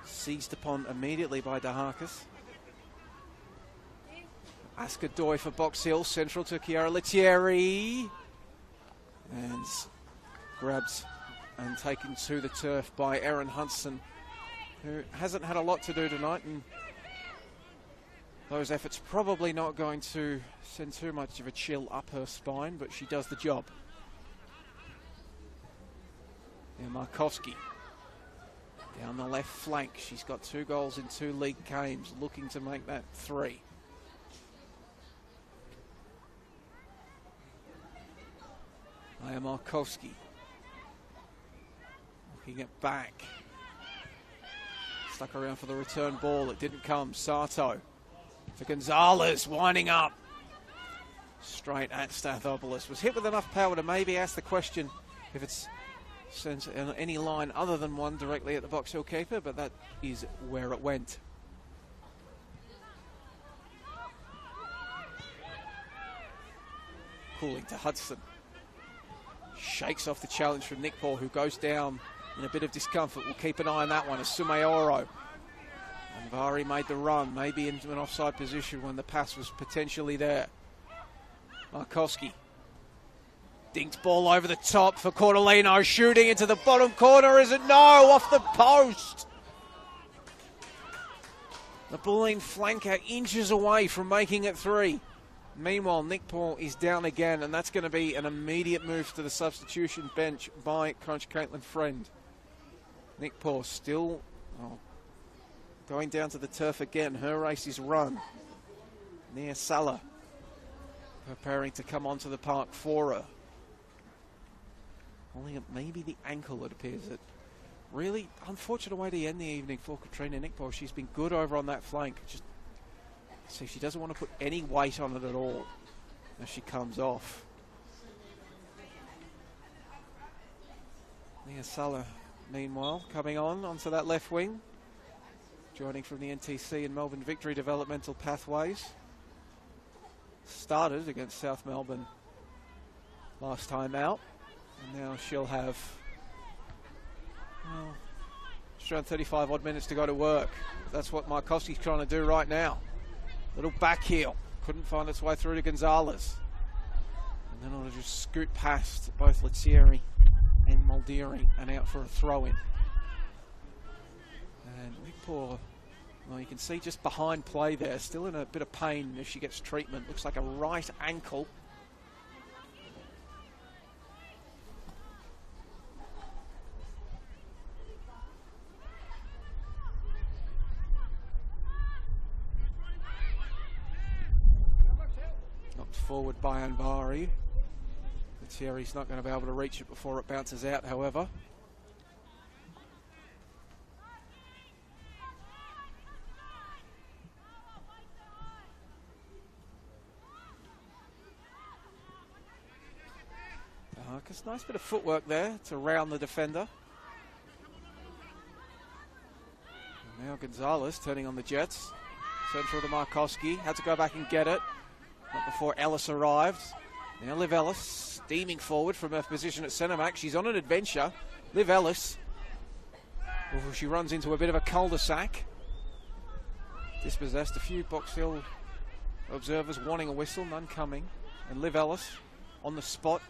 Seized upon immediately by Daharkas. Aska Doi for Box Hill. Central to Chiara Lettieri. And grabs and taken to the turf by Erin Hudson, who hasn't had a lot to do tonight, and those efforts probably not going to send too much of a chill up her spine, but she does the job. And Markowski down the left flank. She's got 2 goals in 2 league games, looking to make that 3. Maya Markowski looking it back. Stuck around for the return ball. It didn't come. Sato to Gonzalez, winding up straight at Stathopoulos. Was hit with enough power to maybe ask the question if it's sent in any line other than one directly at the Box Hill keeper, but that is where it went. Cooling to Hudson. Shakes off the challenge from Nick Paul, who goes down in a bit of discomfort. We'll keep an eye on that one as Sumayoro. Anvari made the run, maybe into an offside position when the pass was potentially there. Markowski. Dinked ball over the top for Cortolino, shooting into the bottom corner. Is it? No, off the post. The Bulleen flanker inches away from making it 3. Meanwhile, Nick Paul is down again, and that's going to be an immediate move to the substitution bench by Coach Caitlin Friend. Nick Paul still going down to the turf again. Her race is run. Nia Salah preparing to come onto the park for her. Only maybe the ankle, it appears. It really unfortunate way to end the evening for Katrina Nick Paul. She's been good over on that flank. Just see, she doesn't want to put any weight on it at all as she comes off. Nia Salah, meanwhile, coming onto that left wing. Joining from the NTC and Melbourne Victory developmental pathways. Started against South Melbourne last time out. And now she'll have just around 35 odd minutes to go to work. That's what Markowski's trying to do right now. Little back heel. Couldn't find its way through to Gonzalez. And then it'll just scoot past both Lettieri and Muldeering and out for a throw-in. And Nick Paul, well, you can see just behind play there, still in a bit of pain as she gets treatment. Looks like a right ankle. Knocked forward by Anvari. Lettieri's not going to be able to reach it before it bounces out, however. Ellis. Nice bit of footwork there to round the defender. And now Gonzalez turning on the Jets. Central to Markowski. Had to go back and get it. Not before Ellis arrived. Now Liv Ellis steaming forward from her position at centre back. She's on an adventure. Liv Ellis. Before she runs into a bit of a cul-de-sac. Dispossessed. A few Box Hill observers wanting a whistle. None coming. And Liv Ellis on the spot,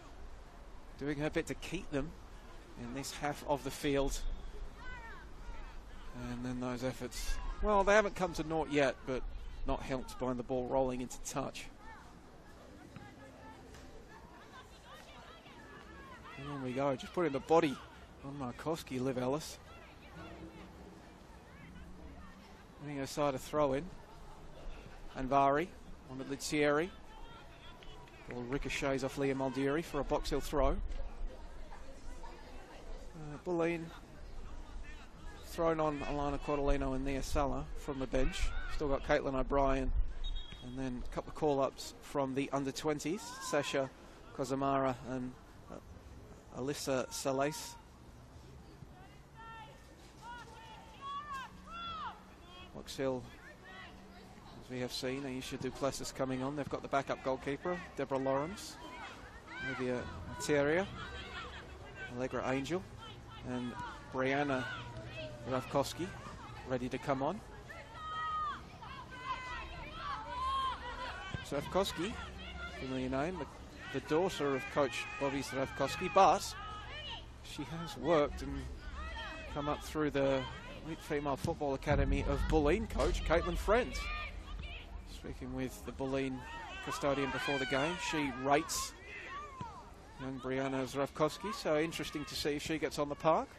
doing her bit to keep them in this half of the field. And then those efforts, well, they haven't come to naught yet, but not helped by the ball rolling into touch. And on we go, just putting the body on Markowski, Liv Ellis. Winning her side a throw in. Anvari on the Litieri. Ball ricochets off Leah Maldieri for a Box Hill throw. Bulleen thrown on Alana Cordolino and Nia Sala from the bench. Still got Caitlin O'Brien. And then a couple of call-ups from the under-20s. Sasha Kozamara and Alyssa Salais. Box Hill, as we have seen, Aisha Duplessis coming on. They've got the backup goalkeeper, Deborah Lawrence, Olivia Materia, Allegra Angel, and Brianna Ravkowski ready to come on. Ravkowski, familiar name, the daughter of coach Bobby Ravkowski, but she has worked and come up through the Elite Female Football Academy of Bulleen coach Caitlin Friend. Speaking with the Bulleen custodian before the game, she rates young Brianna Zdravkovsky, so interesting to see if she gets on the park.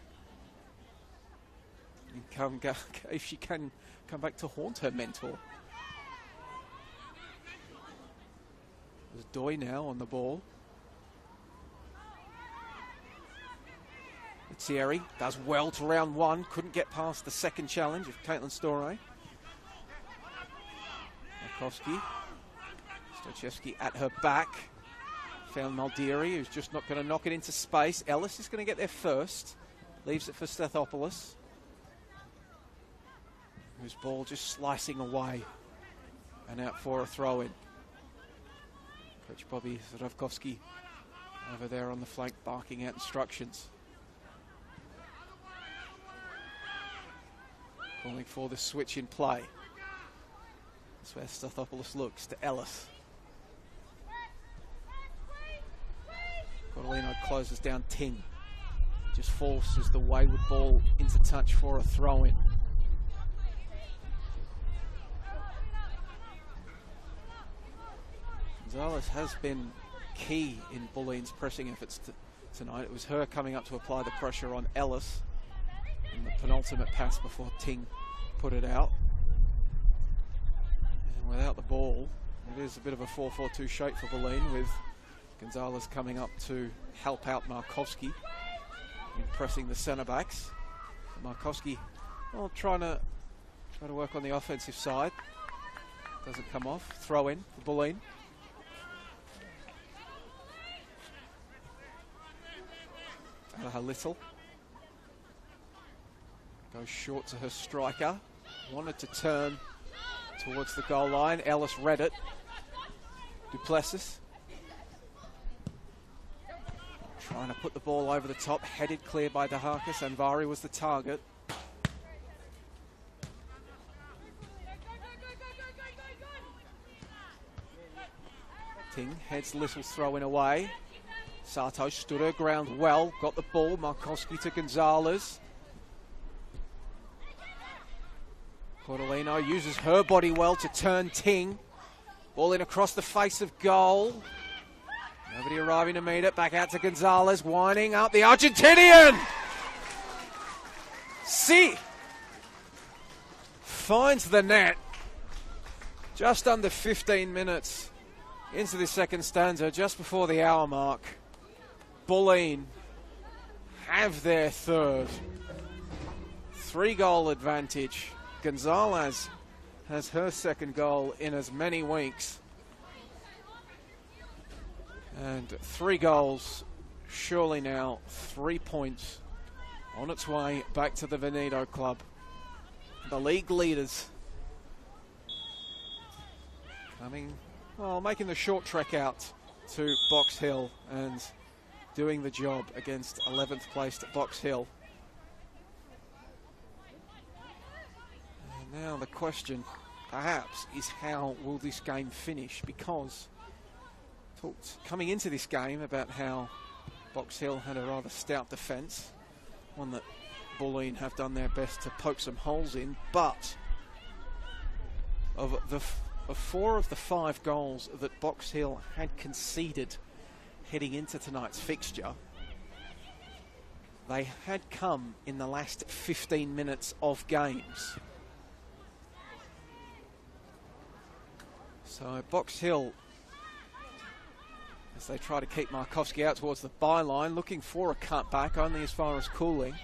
And if she can come back to haunt her mentor. There's Doi now on the ball. Thierry does well to round one, couldn't get past the second challenge of Caitlin Storey. Markowski, Stochevsky at her back. Found Maldieri, who's just not going to knock it into space. Ellis is going to get there first. Leaves it for Stathopoulos, whose ball just slicing away and out for a throw-in. Coach Bobby Zdravkovsky over there on the flank barking out instructions. Calling for the switch in play. That's where Stathopoulos looks to Ellis. Cordolino closes down Ting. Just forces the wayward ball into touch for a throw-in. Gonzalez has been key in Bulleen's pressing efforts tonight. It was her coming up to apply the pressure on Ellis in the penultimate pass before Ting put it out. And without the ball, it is a bit of a 4-4-2 shape for Bulleen, with Gonzalez coming up to help out Markowski in pressing the centre backs. Markowski, well, trying to work on the offensive side. Doesn't come off. Throw in for Bulleen. Her little goes short to her striker. Wanted to turn towards the goal line. Ellis read it. Duplessis trying to put the ball over the top. Headed clear by Daharkas. Anvari was the target. Ting heads Little's throwing away. Sato stood her ground well, got the ball. Markowski to Gonzalez. Cordolino uses her body well to turn Ting. Ball in across the face of goal. Nobody arriving to meet it. Back out to Gonzalez, winding up the Argentinian. Finds the net. Just under 15 minutes into the second stanza, just before the hour mark. Bulleen have their third. 3-goal advantage. Gonzalez has her second goal in as many weeks. And 3 goals surely now 3 points on its way back to the Veneto club. The league leaders making the short trek out to Box Hill and doing the job against 11th placed Box Hill. And now the question, perhaps, is how will this game finish? Because talked coming into this game about how Box Hill had a rather stout defence, one that Bulleen have done their best to poke some holes in, but of 4 of the 5 goals that Box Hill had conceded heading into tonight's fixture, they had come in the last 15 minutes of games. So Box Hill, as they try to keep Markowski out towards the byline, looking for a cutback, only as far as Cooling.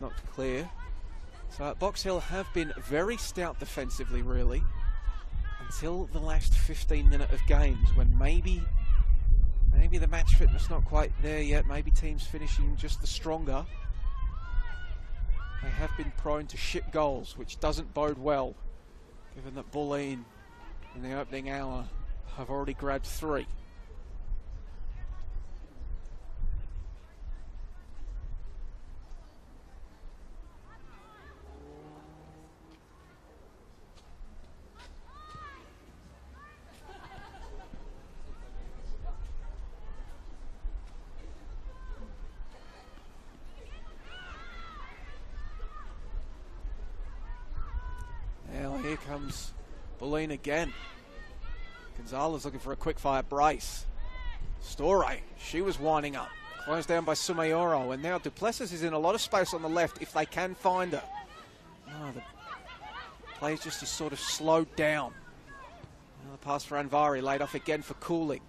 Not clear. So Box Hill have been very stout defensively, really, until the last 15 minutes of games, when maybe the match fitness not quite there yet, maybe teams finishing just the stronger. They have been prone to shit goals, which doesn't bode well, given that Bulleen in the opening hour have already grabbed 3. Here comes Bulleen again. Gonzalez looking for a quick fire brace. Storey, she was winding up. Closed down by Sumayoro, and now Duplessis is in a lot of space on the left if they can find her. No, the play just is sort of slowed down. Another pass for Anvari, laid off again for Cooling.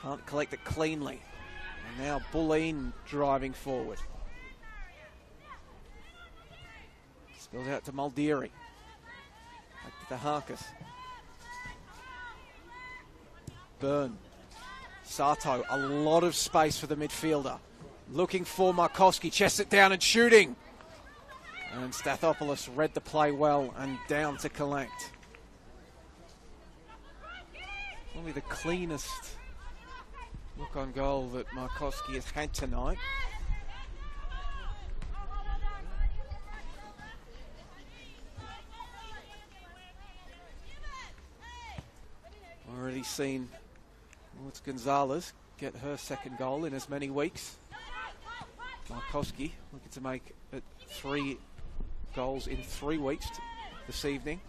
Can't collect it cleanly. And now Bulleen driving forward. Spills out to Muldeary. Back to the Harkis. Byrne. Sato, a lot of space for the midfielder. Looking for Markowski, chests it down and shooting. And Stathopoulos read the play well and down to collect. Probably the cleanest look on goal that Markowski has had tonight. Already seen Lutz Gonzalez get her second goal in as many weeks. Markowski looking to make it 3 goals in 3 weeks this evening.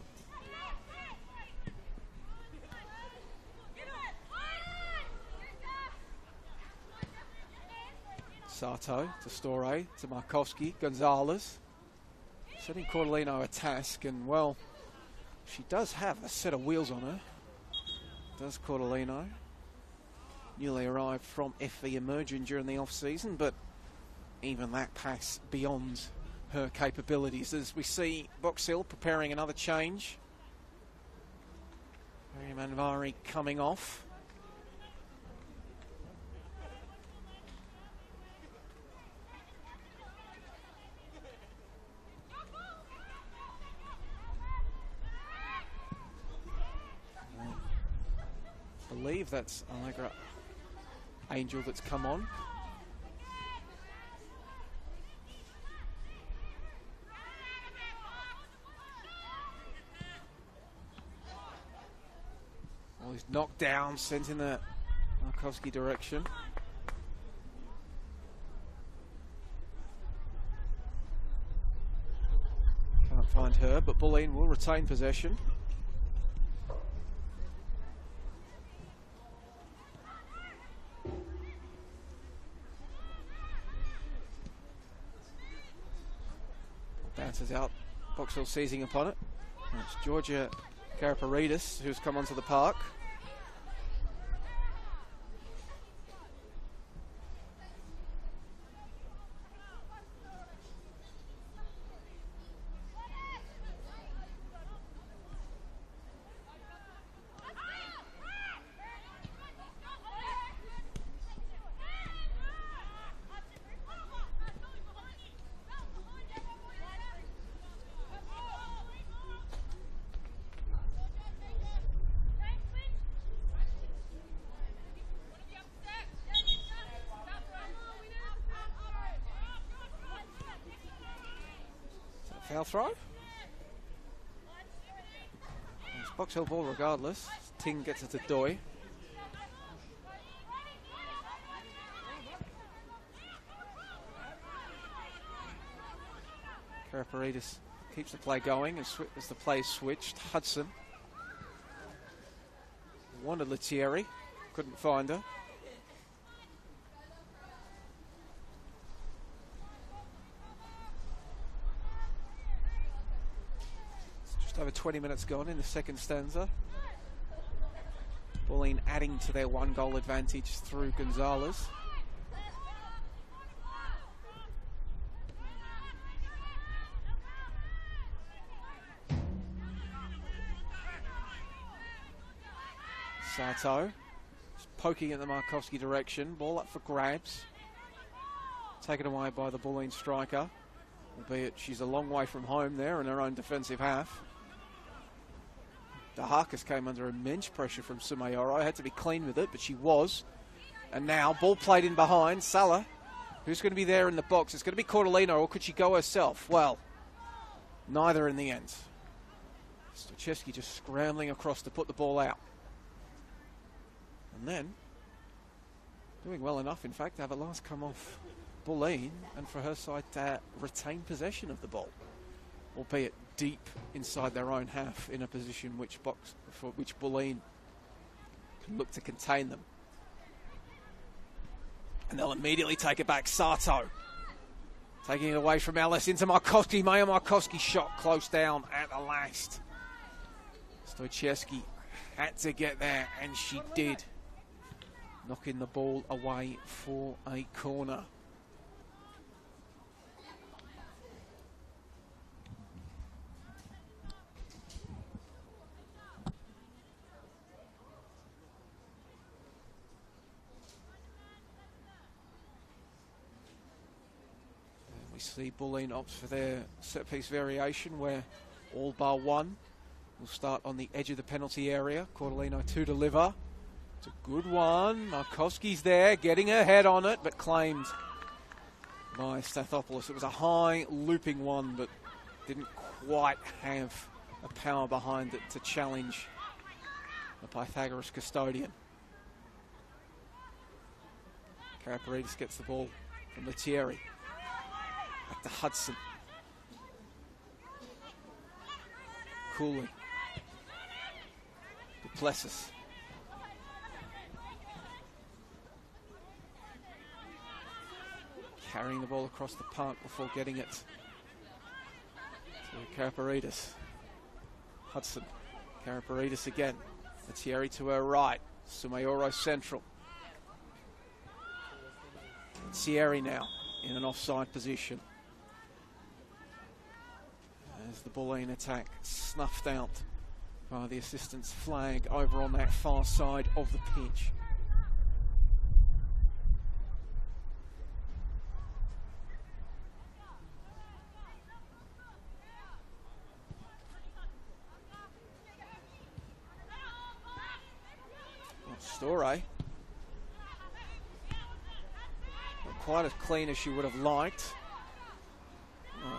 Sato to Storey to Markowski. Gonzalez setting Cordolino a task, and well, she does have a set of wheels on her. Does Cordolino, newly arrived from FV Emerging during the off-season, but even that pass beyond her capabilities as we see Box Hill preparing another change. Anvari coming off. I believe that's Allegra Angel that's come on. Well, he's knocked down, sent in the Markowski direction. Can't find her, but Bulleen will retain possession. Bounces out, Box Hill seizing upon it. And it's Georgia Karaparidis who's come onto the park. Foul throw. It's Box Hill ball regardless. Ting gets it to Doi. Karaparidis keeps the play going as the play is switched. Hudson wanted Lettieri, couldn't find her. It's just over 20 minutes gone in the second stanza. Bulleen adding to their 1-goal advantage through Gonzalez. Sato poking in the Markowski direction. Ball up for grabs. Taken away by the Bulleen striker. Albeit she's a long way from home there in her own defensive half. Dahakas came under immense pressure from Sumayoro. Had to be clean with it, but she was. And now, ball played in behind. Salah, who's going to be there in the box? It's going to be Cordolino, or could she go herself? Well, neither in the end. Stochevski just scrambling across to put the ball out. And then, doing well enough, in fact, to have a last come off Bulleen and for her side to retain possession of the ball, albeit deep inside their own half in a position for which Bulleen can look to contain them. And they'll immediately take it back. Sato taking it away from Ellis into Markowski. Maya Markowski shot close down at the last. Stochevski had to get there, and she did. Knocking the ball away for a corner. We see Bulleen opts for their set-piece variation where all bar one will start on the edge of the penalty area. Cordolino to deliver. It's a good one. Markowski's there, getting her head on it, but claimed by Stathopoulos. It was a high looping one, but didn't quite have a power behind it to challenge the Pythagoras custodian. Karaparidis gets the ball from Lettieri. Back to Hudson. Cooley. Duplessis. Carrying the ball across the park before getting it to Karaparidis. Hudson. Karaparidis again. Lettieri to her right. Sumayoro central. Lettieri now in an offside position. As the Bulleen attack snuffed out by the assistant's flag over on that far side of the pitch. Store. Not quite as clean as she would have liked.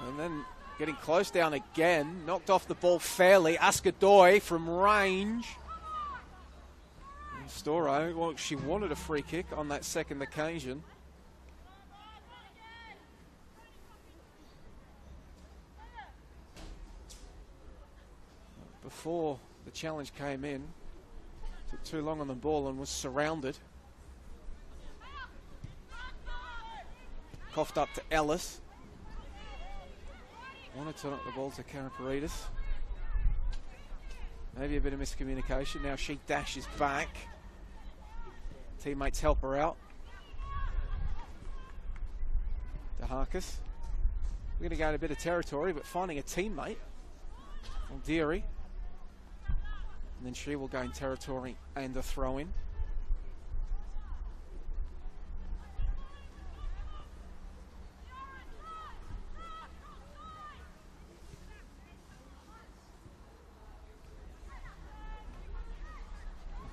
And then getting close down again. Knocked off the ball fairly. Askadoy from range. Storo, well, she wanted a free kick on that second occasion. Before the challenge came in, took too long on the ball and was surrounded. Coughed up to Ellis. Wanted to knock the ball to Karaparidis. Maybe a bit of miscommunication. Now she dashes back. Teammates help her out. Dahakas. We're going to go in a bit of territory, but finding a teammate. Aldieri. And then she will gain territory and a throw-in.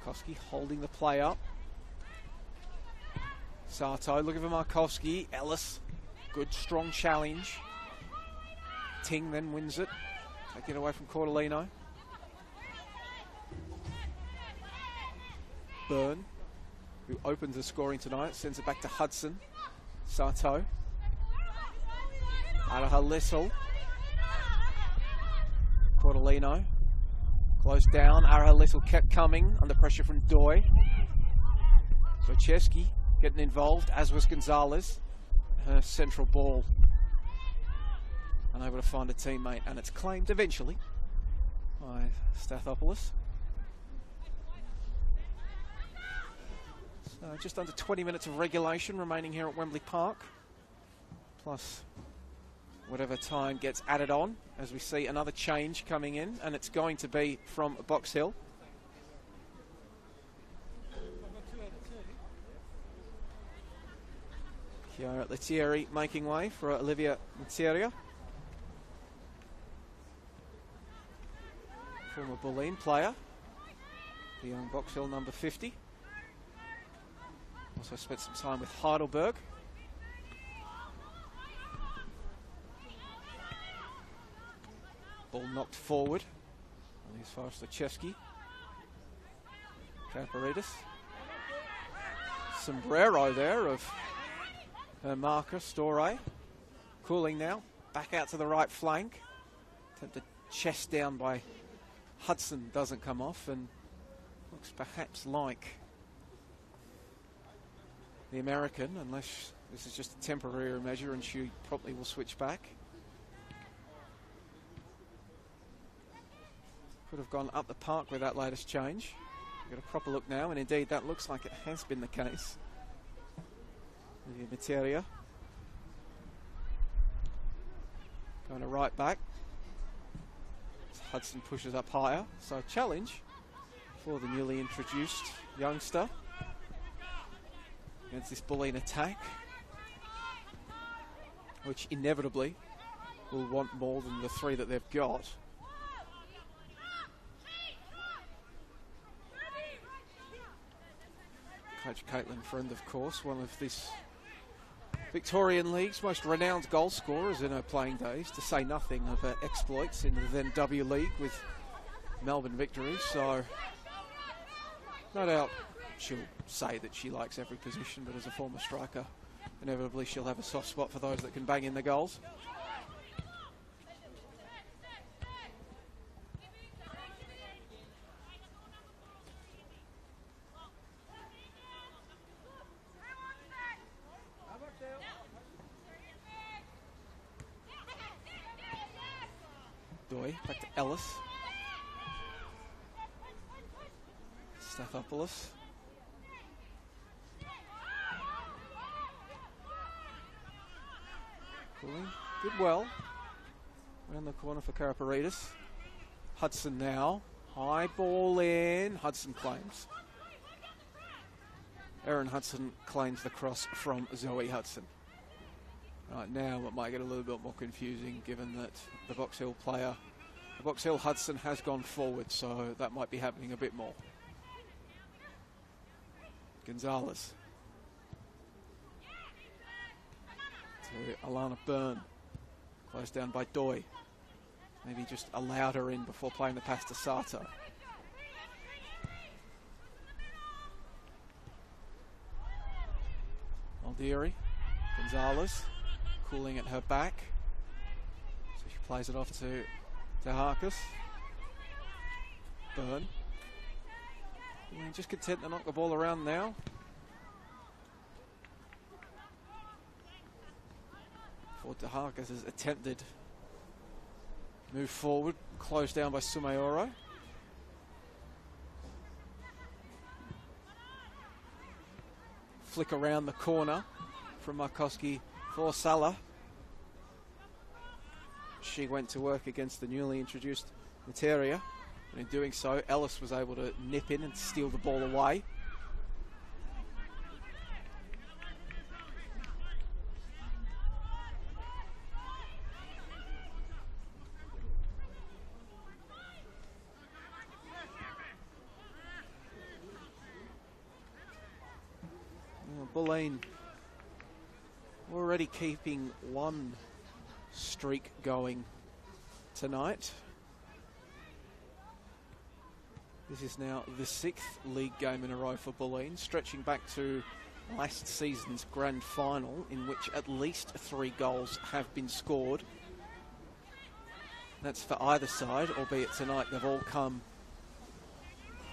Markowski holding the play up. Sato looking for Markowski. Ellis, good strong challenge. Ting then wins it. Take it away from Cordellino. Byrne, who opens the scoring tonight, sends it back to Hudson. Sato. Out of her Lissel. Cordellino. Close down. Ara Lissel kept coming under pressure from Doi. Socheski getting involved, as was Gonzalez. Her central ball. Unable to find a teammate, and it's claimed eventually by Stathopoulos. So just under 20 minutes of regulation remaining here at Wembley Park. Plus whatever time gets added on as we see another change coming in, and it's going to be from Box Hill. Chiara Lettieri making way for Olivia Materia. Former Bulleen player. The young Box Hill number 50. Also spent some time with Heidelberg. Ball knocked forward. As far as Socheski. Kaparidis. Sombrero there of her marker, Storey. Cooling now. Back out to the right flank. Attempted chest down by Hudson, doesn't come off, and looks perhaps like the American, unless this is just a temporary measure and she probably will switch back. Could have gone up the park with that latest change. Get a proper look now, and indeed that looks like it has been the case. The Materia going to right back. Hudson pushes up higher, so challenge for the newly introduced youngster against this Bulleen attack, which inevitably will want more than the three that they've got. Coach Caitlin Friend, of course, one of this Victorian League's most renowned goal scorers in her playing days, to say nothing of her exploits in the then W League with Melbourne Victory. So no doubt she'll say that she likes every position, but as a former striker, inevitably she'll have a soft spot for those that can bang in the goals. Back to Ellis. Stathopoulos. Bulleen did well. Around the corner for Karaparidis. Hudson now. High ball in. Hudson claims. Erin Hudson claims the cross from Zoe Hudson. Right now it might get a little bit more confusing given that the Box Hill player, the Box Hill Hudson, has gone forward, so that might be happening a bit more. Gonzalez to Alana Byrne, closed down by Doi. Maybe just allowed her in before playing the pass to Sato. Aldieri, Gonzalez. Cooling at her back, so she plays it off to Harkis. Byrne. Just content to knock the ball around now. For Harkis' attempted move forward, closed down by Sumayoro. Flick around the corner from Markowski for Salah. She went to work against the newly introduced Materia, and in doing so, Ellis was able to nip in and steal the ball away. Bulleen already keeping one streak going tonight. This is now the 6th league game in a row for Bulleen, stretching back to last season's grand final, in which at least 3 goals have been scored. That's for either side, albeit tonight they've all come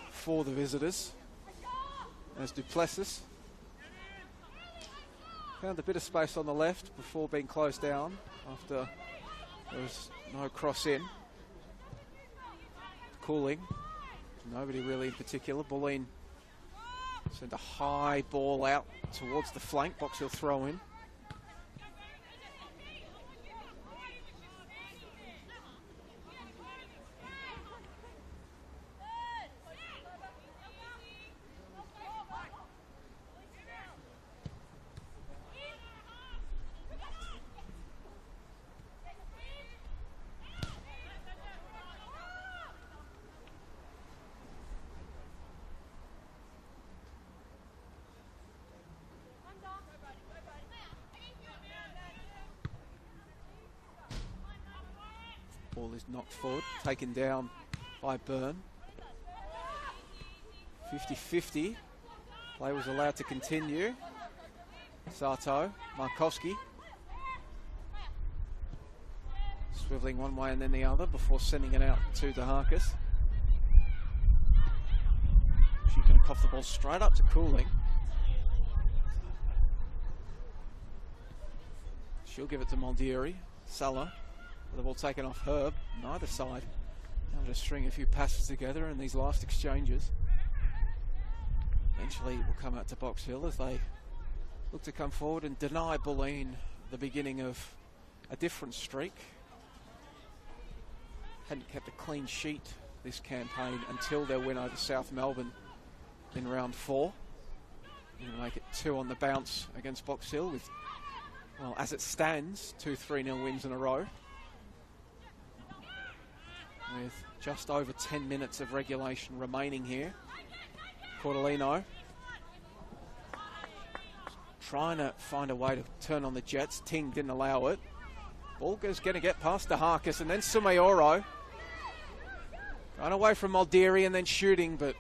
for the visitors. As Duplessis found a bit of space on the left before being closed down after there was no cross in. Cooling. Nobody really in particular. Bulleen sent a high ball out towards the flank. Box Hill throw in. Ball is knocked forward, taken down by Byrne. 50-50. Play was allowed to continue. Sato, Markowski. Swiveling one way and then the other before sending it out to Dahakis. She can cough the ball straight up to Cooling. She'll give it to Maldieri. Salah. The ball taken off Herb, neither side. Able to string a few passes together in these last exchanges. Eventually it will come out to Box Hill as they look to come forward and deny Bulleen the beginning of a different streak. Hadn't kept a clean sheet this campaign until their win over South Melbourne in round 4. Going to make it 2 on the bounce against Box Hill with, well, as it stands, 2 3-0 wins in a row. With just over 10 minutes of regulation remaining here. Cordolino trying to find a way to turn on the Jets. Ting didn't allow it. Bulga's going to get past Dahakis and then Sumayoro. Going away from Maldieri and then shooting, but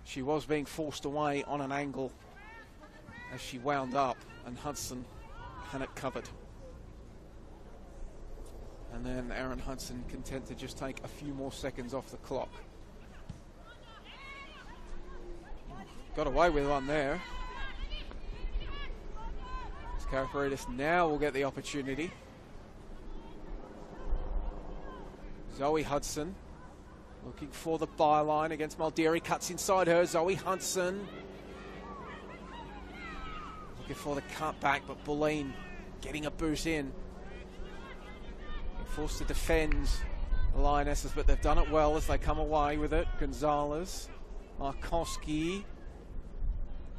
she was being forced away on an angle as she wound up, and Hudson had it covered. And then Aaron Hudson content to just take a few more seconds off the clock. Got away with one there. Karaparidis now will get the opportunity. Zoe Hudson looking for the byline against Maldieri. Cuts inside her. Zoe Hudson looking for the cut back, but Bulleen getting a boot in. Forced to defend the Lionesses, but they've done it well as they come away with it. Gonzalez, Markowski.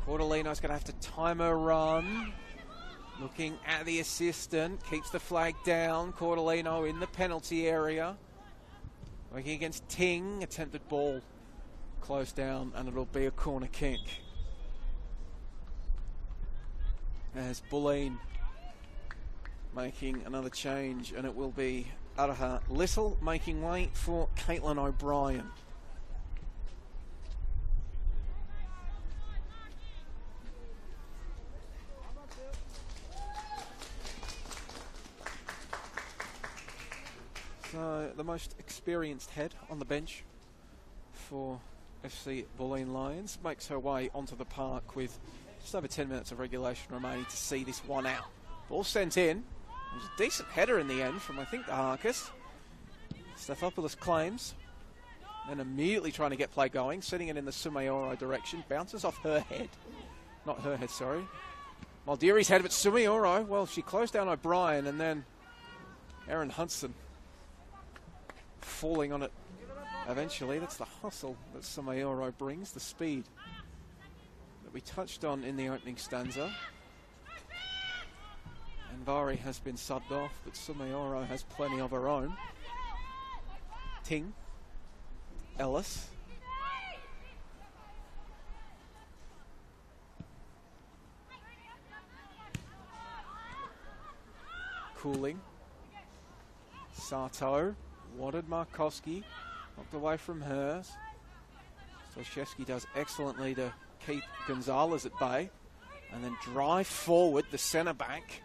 Cordolino's going to have to time her run. Looking at the assistant, keeps the flag down. Cordolino in the penalty area. Working against Ting, attempted ball closed down, and it'll be a corner kick. As Bulleen making another change, and it will be Araha Little making way for Caitlin O'Brien. So the most experienced head on the bench for FC Bulleen Lions makes her way onto the park with just over 10 minutes of regulation remaining to see this one out. Ball sent in. It was a decent header in the end from, I think, Dahakis. Stathopoulos claims. Then immediately trying to get play going, setting it in the Sumayoro direction. Bounces off her head. Not her head, sorry. Maldieri's head, but Sumayoro, well, she closed down O'Brien, and then Aaron Hudson falling on it eventually. That's the hustle that Sumayoro brings, the speed that we touched on in the opening stanza. Anvari has been subbed off, but Sumayoro has plenty of her own. Ting. Ellis. Cooling. Sato wanted Markowski, knocked away from her. Stoshevsky does excellently to keep Gonzalez at bay and then drive forward the centre back.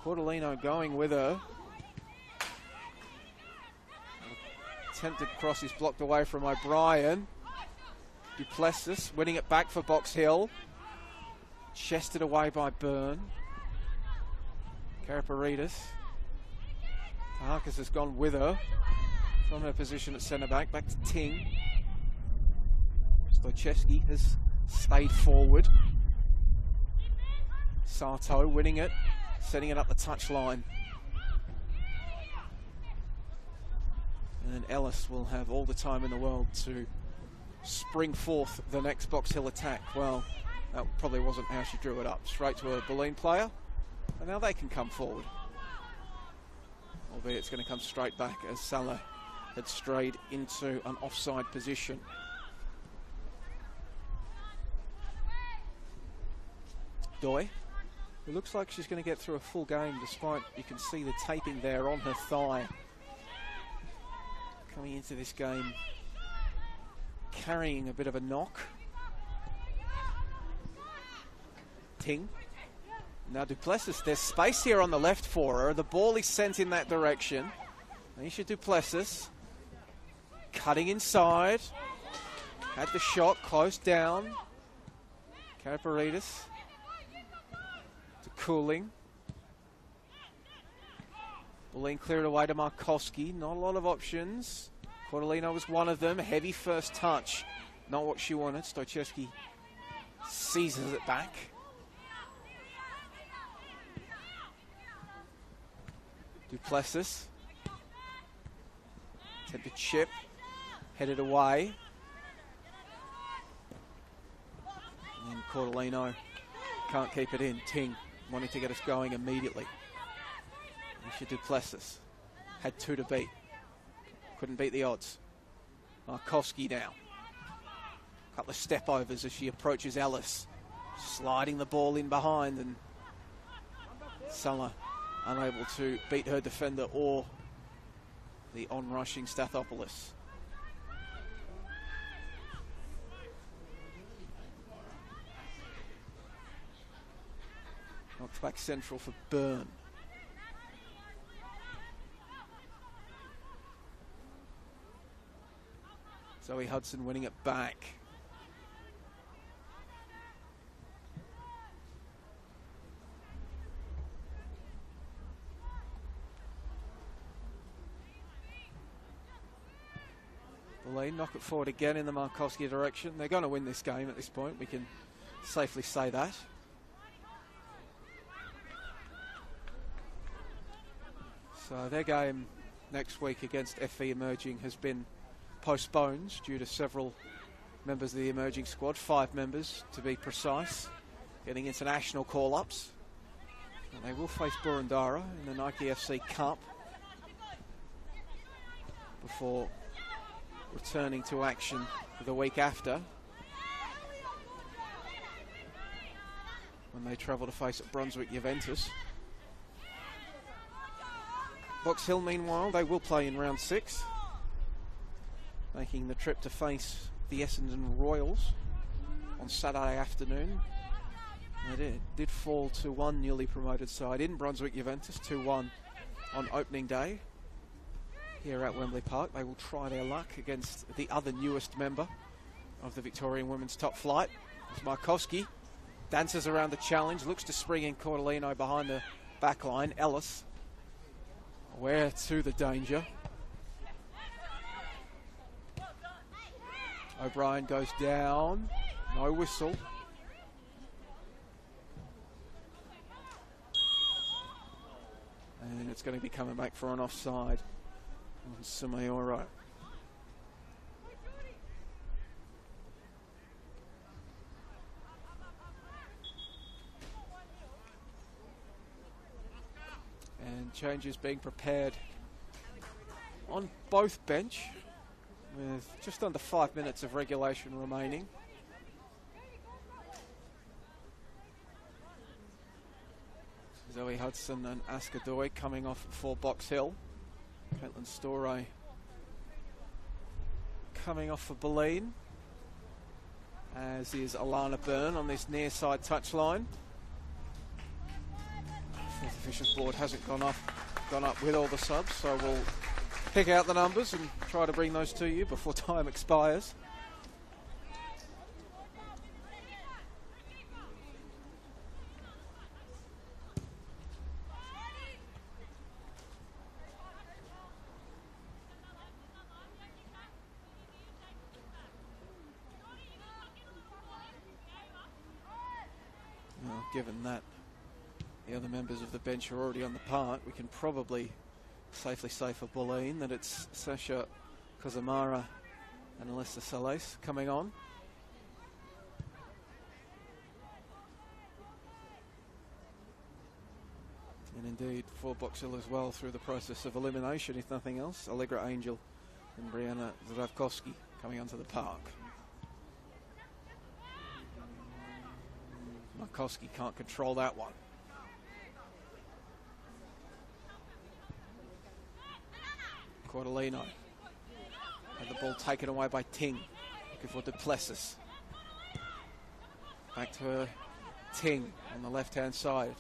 Cordolino going with her. Attempted cross is blocked away from O'Brien. Duplessis winning it back for Box Hill. Chested away by Byrne. Karaparidis. Tahakas has gone with her from her position at centre back. Back to Ting. Stochevsky has stayed forward. Sato winning it, setting it up the touchline. And Ellis will have all the time in the world to spring forth the next Box Hill attack. Well, that probably wasn't how she drew it up. Straight to a Bulleen player, and now they can come forward. Albeit it's going to come straight back as Salah had strayed into an offside position. Doi, it looks like she's going to get through a full game despite you can see the taping there on her thigh. Coming into this game carrying a bit of a knock. Ting. Now Duplessis, there's space here on the left for her. The ball is sent in that direction. Aisha Duplessis cutting inside. Had the shot close down. Karaparidis to Cooling. Bulleen cleared away to Markowski. Not a lot of options. Cordolino was one of them. Heavy first touch. Not what she wanted. Stochevsky seizes it back. Duplessis. Attempted chip. Headed away. And Cordolino can't keep it in. Ting wanting to get us going immediately. Aisha Duplessis had two to beat. Couldn't beat the odds. Markowski now. Couple of step overs as she approaches Ellis. Sliding the ball in behind, and Salah unable to beat her defender or the on-rushing Stathopoulos. Knocked back central for Byrne. Zoe Hudson winning it back. Bulleen knock it forward again in the Markowski direction. They're going to win this game at this point. We can safely say that. So their game next week against FV Emerging has been postponed due to several members of the emerging squad, 5 members to be precise, getting international call-ups. And they will face Burundara in the Nike FC Cup before returning to action the week after, when they travel to face Brunswick Juventus. Box Hill, meanwhile, they will play in round 6, making the trip to face the Essendon Royals on Saturday afternoon. They did fall to one newly promoted side in Brunswick Juventus, 2-1 on opening day here at Wembley Park. They will try their luck against the other newest member of the Victorian women's top flight. It's Markowski. Dances around the challenge, looks to spring in Cordolino behind the back line. Ellis aware to the danger. O'Brien goes down. No whistle. And it's going to be coming back for an offside on Sumayoro. And changes being prepared on both bench, with just under 5 minutes of regulation remaining. Zoe Hudson and Aska Doi coming off for Box Hill. Caitlin Storey coming off for Bulleen, as is Alana Byrne on this near side touchline. Fourth officials board hasn't gone up with all the subs, so we'll pick out the numbers and try to bring those to you before time expires. Well, given that the other members of the bench are already on the park, we can probably safely say for Bulleen that it's Sasha Kozamara and Alyssa Salais coming on. And indeed for Box Hill as well, through the process of elimination, if nothing else, Allegra Angel and Brianna Zdravkovsky coming onto the park. Markowski can't control that one. Cordolino had the ball taken away by Ting, looking for Duplessis. Back to her, Ting on the left-hand side.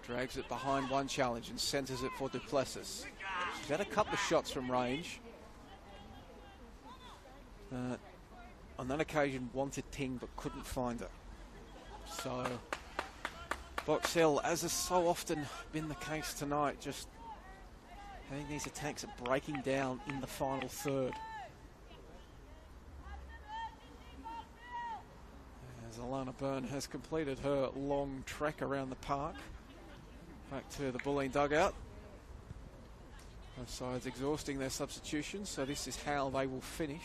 Drags it behind one challenge and centres it for Duplessis. She's had a couple of shots from range. On that occasion wanted Ting but couldn't find her. So Box Hill, as has so often been the case tonight, just having these attacks are breaking down in the final third. As Alana Byrne has completed her long trek around the park, back to the Bulleen dugout. Both sides exhausting their substitutions, so this is how they will finish.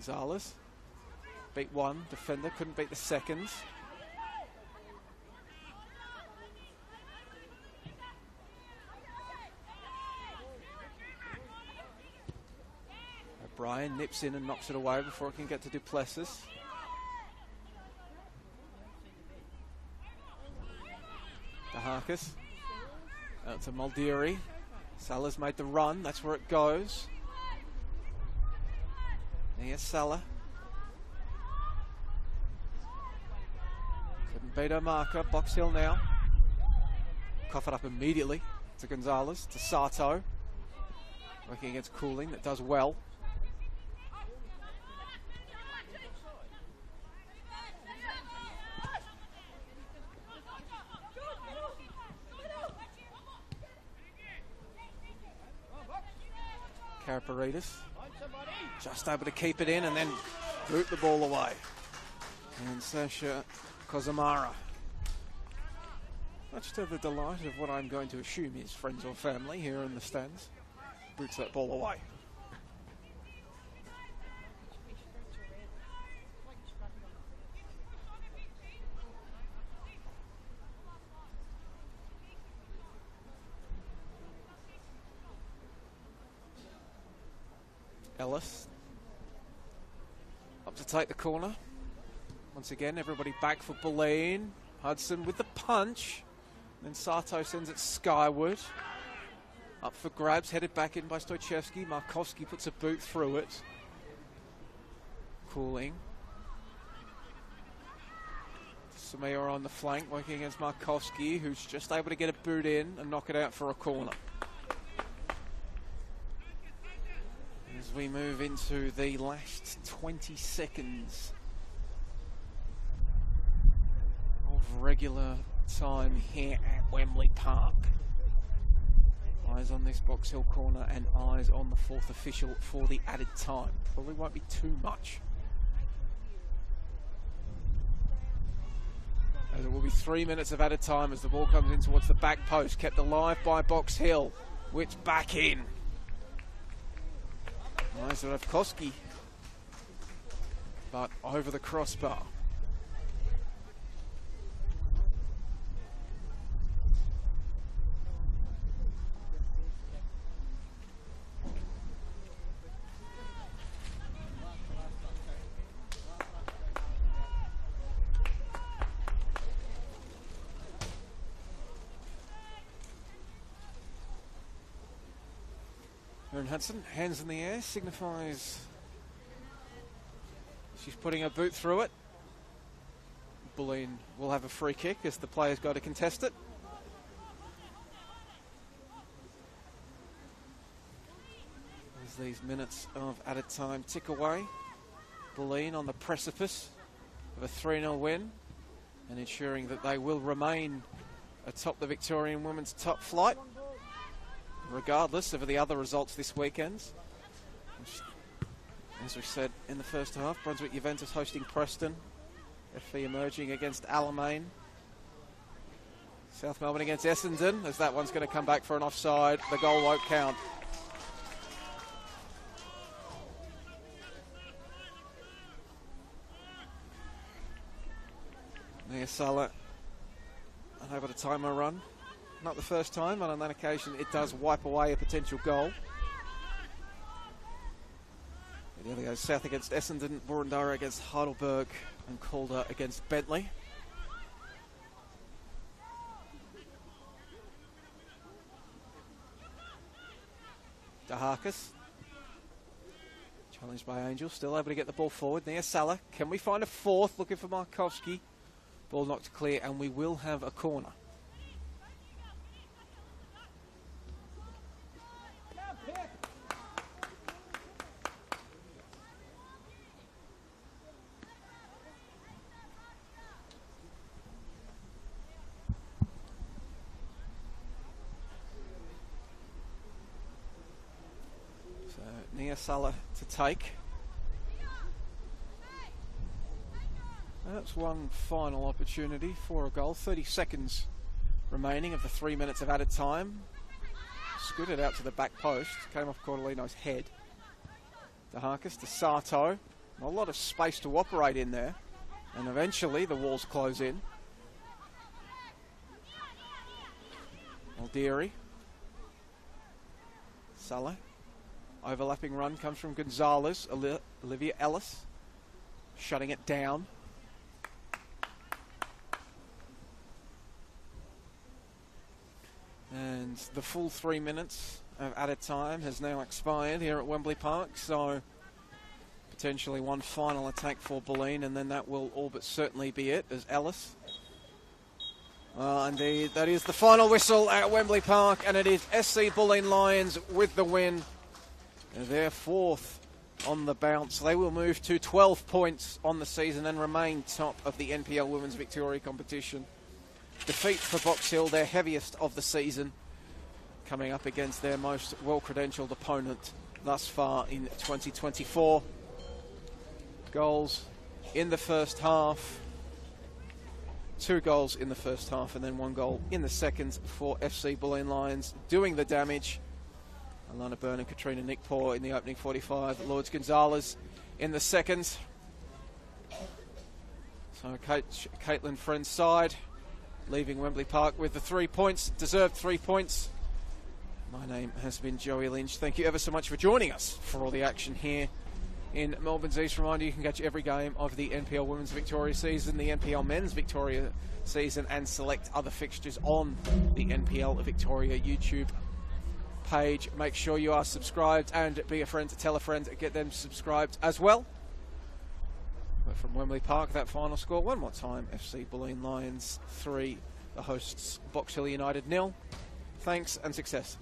Gonzalez beat one defender, couldn't beat the second. O'Brien nips in and knocks it away before it can get to Duplessis. DeHarkis out to Muldeary. Salah's made the run, that's where it goes. Here's Salah. Couldn't beat her marker. Box Hill now. Cough it up immediately to Gonzalez, to Sato. Working against Cooling, that does well. Karaparidis just able to keep it in and then boot the ball away. And Sasha Kozamara, much to the delight of what I'm going to assume is friends or family here in the stands, boots that ball away. Ellis up to take the corner. Once again, everybody back for Bulleen. Hudson with the punch. Then Sato sends it skyward. Up for grabs, headed back in by Stoichevsky. Markowski puts a boot through it. Cooling. Samir on the flank, working against Markowski, who's just able to get a boot in and knock it out for a corner. As we move into the last 20 seconds of regular time here at Wembley Park. Eyes on this Box Hill corner and eyes on the fourth official for the added time. Probably won't be too much, as it will be 3 minutes of added time as the ball comes in towards the back post, kept alive by Box Hill, which back in. Nice Zdravkovsky, but over the crossbar. Erin Hudson, hands in the air, signifies she's putting her boot through it. Bulleen will have a free kick as the players go to contest it. As these minutes of added time tick away, Bulleen on the precipice of a 3-0 win and ensuring that they will remain atop the Victorian women's top flight, regardless of the other results this weekend. As we said in the first half, Brunswick Juventus hosting Preston, FV emerging against Alamein, South Melbourne against Essendon, as that one's going to come back for an offside. The goal won't count. Nia Sala unable to time her run. Not the first time, and on that occasion it does wipe away a potential goal. There we go, South against Essendon, Boroondara against Heidelberg, and Calder against Bentley. Daharkas, challenged by Angel, still able to get the ball forward. Nia Sala, can we find a fourth? Looking for Markowski. Ball knocked clear, and we will have a corner. So Nia Sala to take. That's one final opportunity for a goal. 30 seconds remaining of the 3 minutes of added time. Scooted out to the back post. Came off Cordellino's head. Daharkas to Sato. A lot of space to operate in there. And eventually the walls close in. Aldieri. Salah. Overlapping run comes from Gonzalez. Olivia Ellis. Shutting it down. And the full 3 minutes of added time has now expired here at Wembley Park, so potentially one final attack for Bulleen, and then that will all but certainly be it, as Ellis. Indeed, that is the final whistle at Wembley Park, and it is SC Bulleen Lions with the win. They're fourth on the bounce. They will move to 12 points on the season and remain top of the NPL Women's Victoria competition. Defeat for Box Hill, their heaviest of the season, coming up against their most well-credentialed opponent thus far in 2024. Goals in the first half. 2 goals in the first half and then 1 goal in the second for FC Bulleen Lions. Doing the damage, Alana Byrne and Katrina Nickpaw in the opening 45. Lourdes Gonzalez in the second. So Caitlin Friend's side leaving Wembley Park with the 3 points, deserved 3 points. My name has been Joey Lynch. Thank you ever so much for joining us for all the action here in Melbourne's East. Reminder, you can catch every game of the NPL Women's Victoria season, the NPL Men's Victoria season, and select other fixtures on the NPL Victoria YouTube page. Make sure you are subscribed and be a friend to tell a friend, get them subscribed as well. But from Wembley Park, that final score one more time: FC Bulleen Lions 3, the hosts Box Hill United 0. Thanks and success.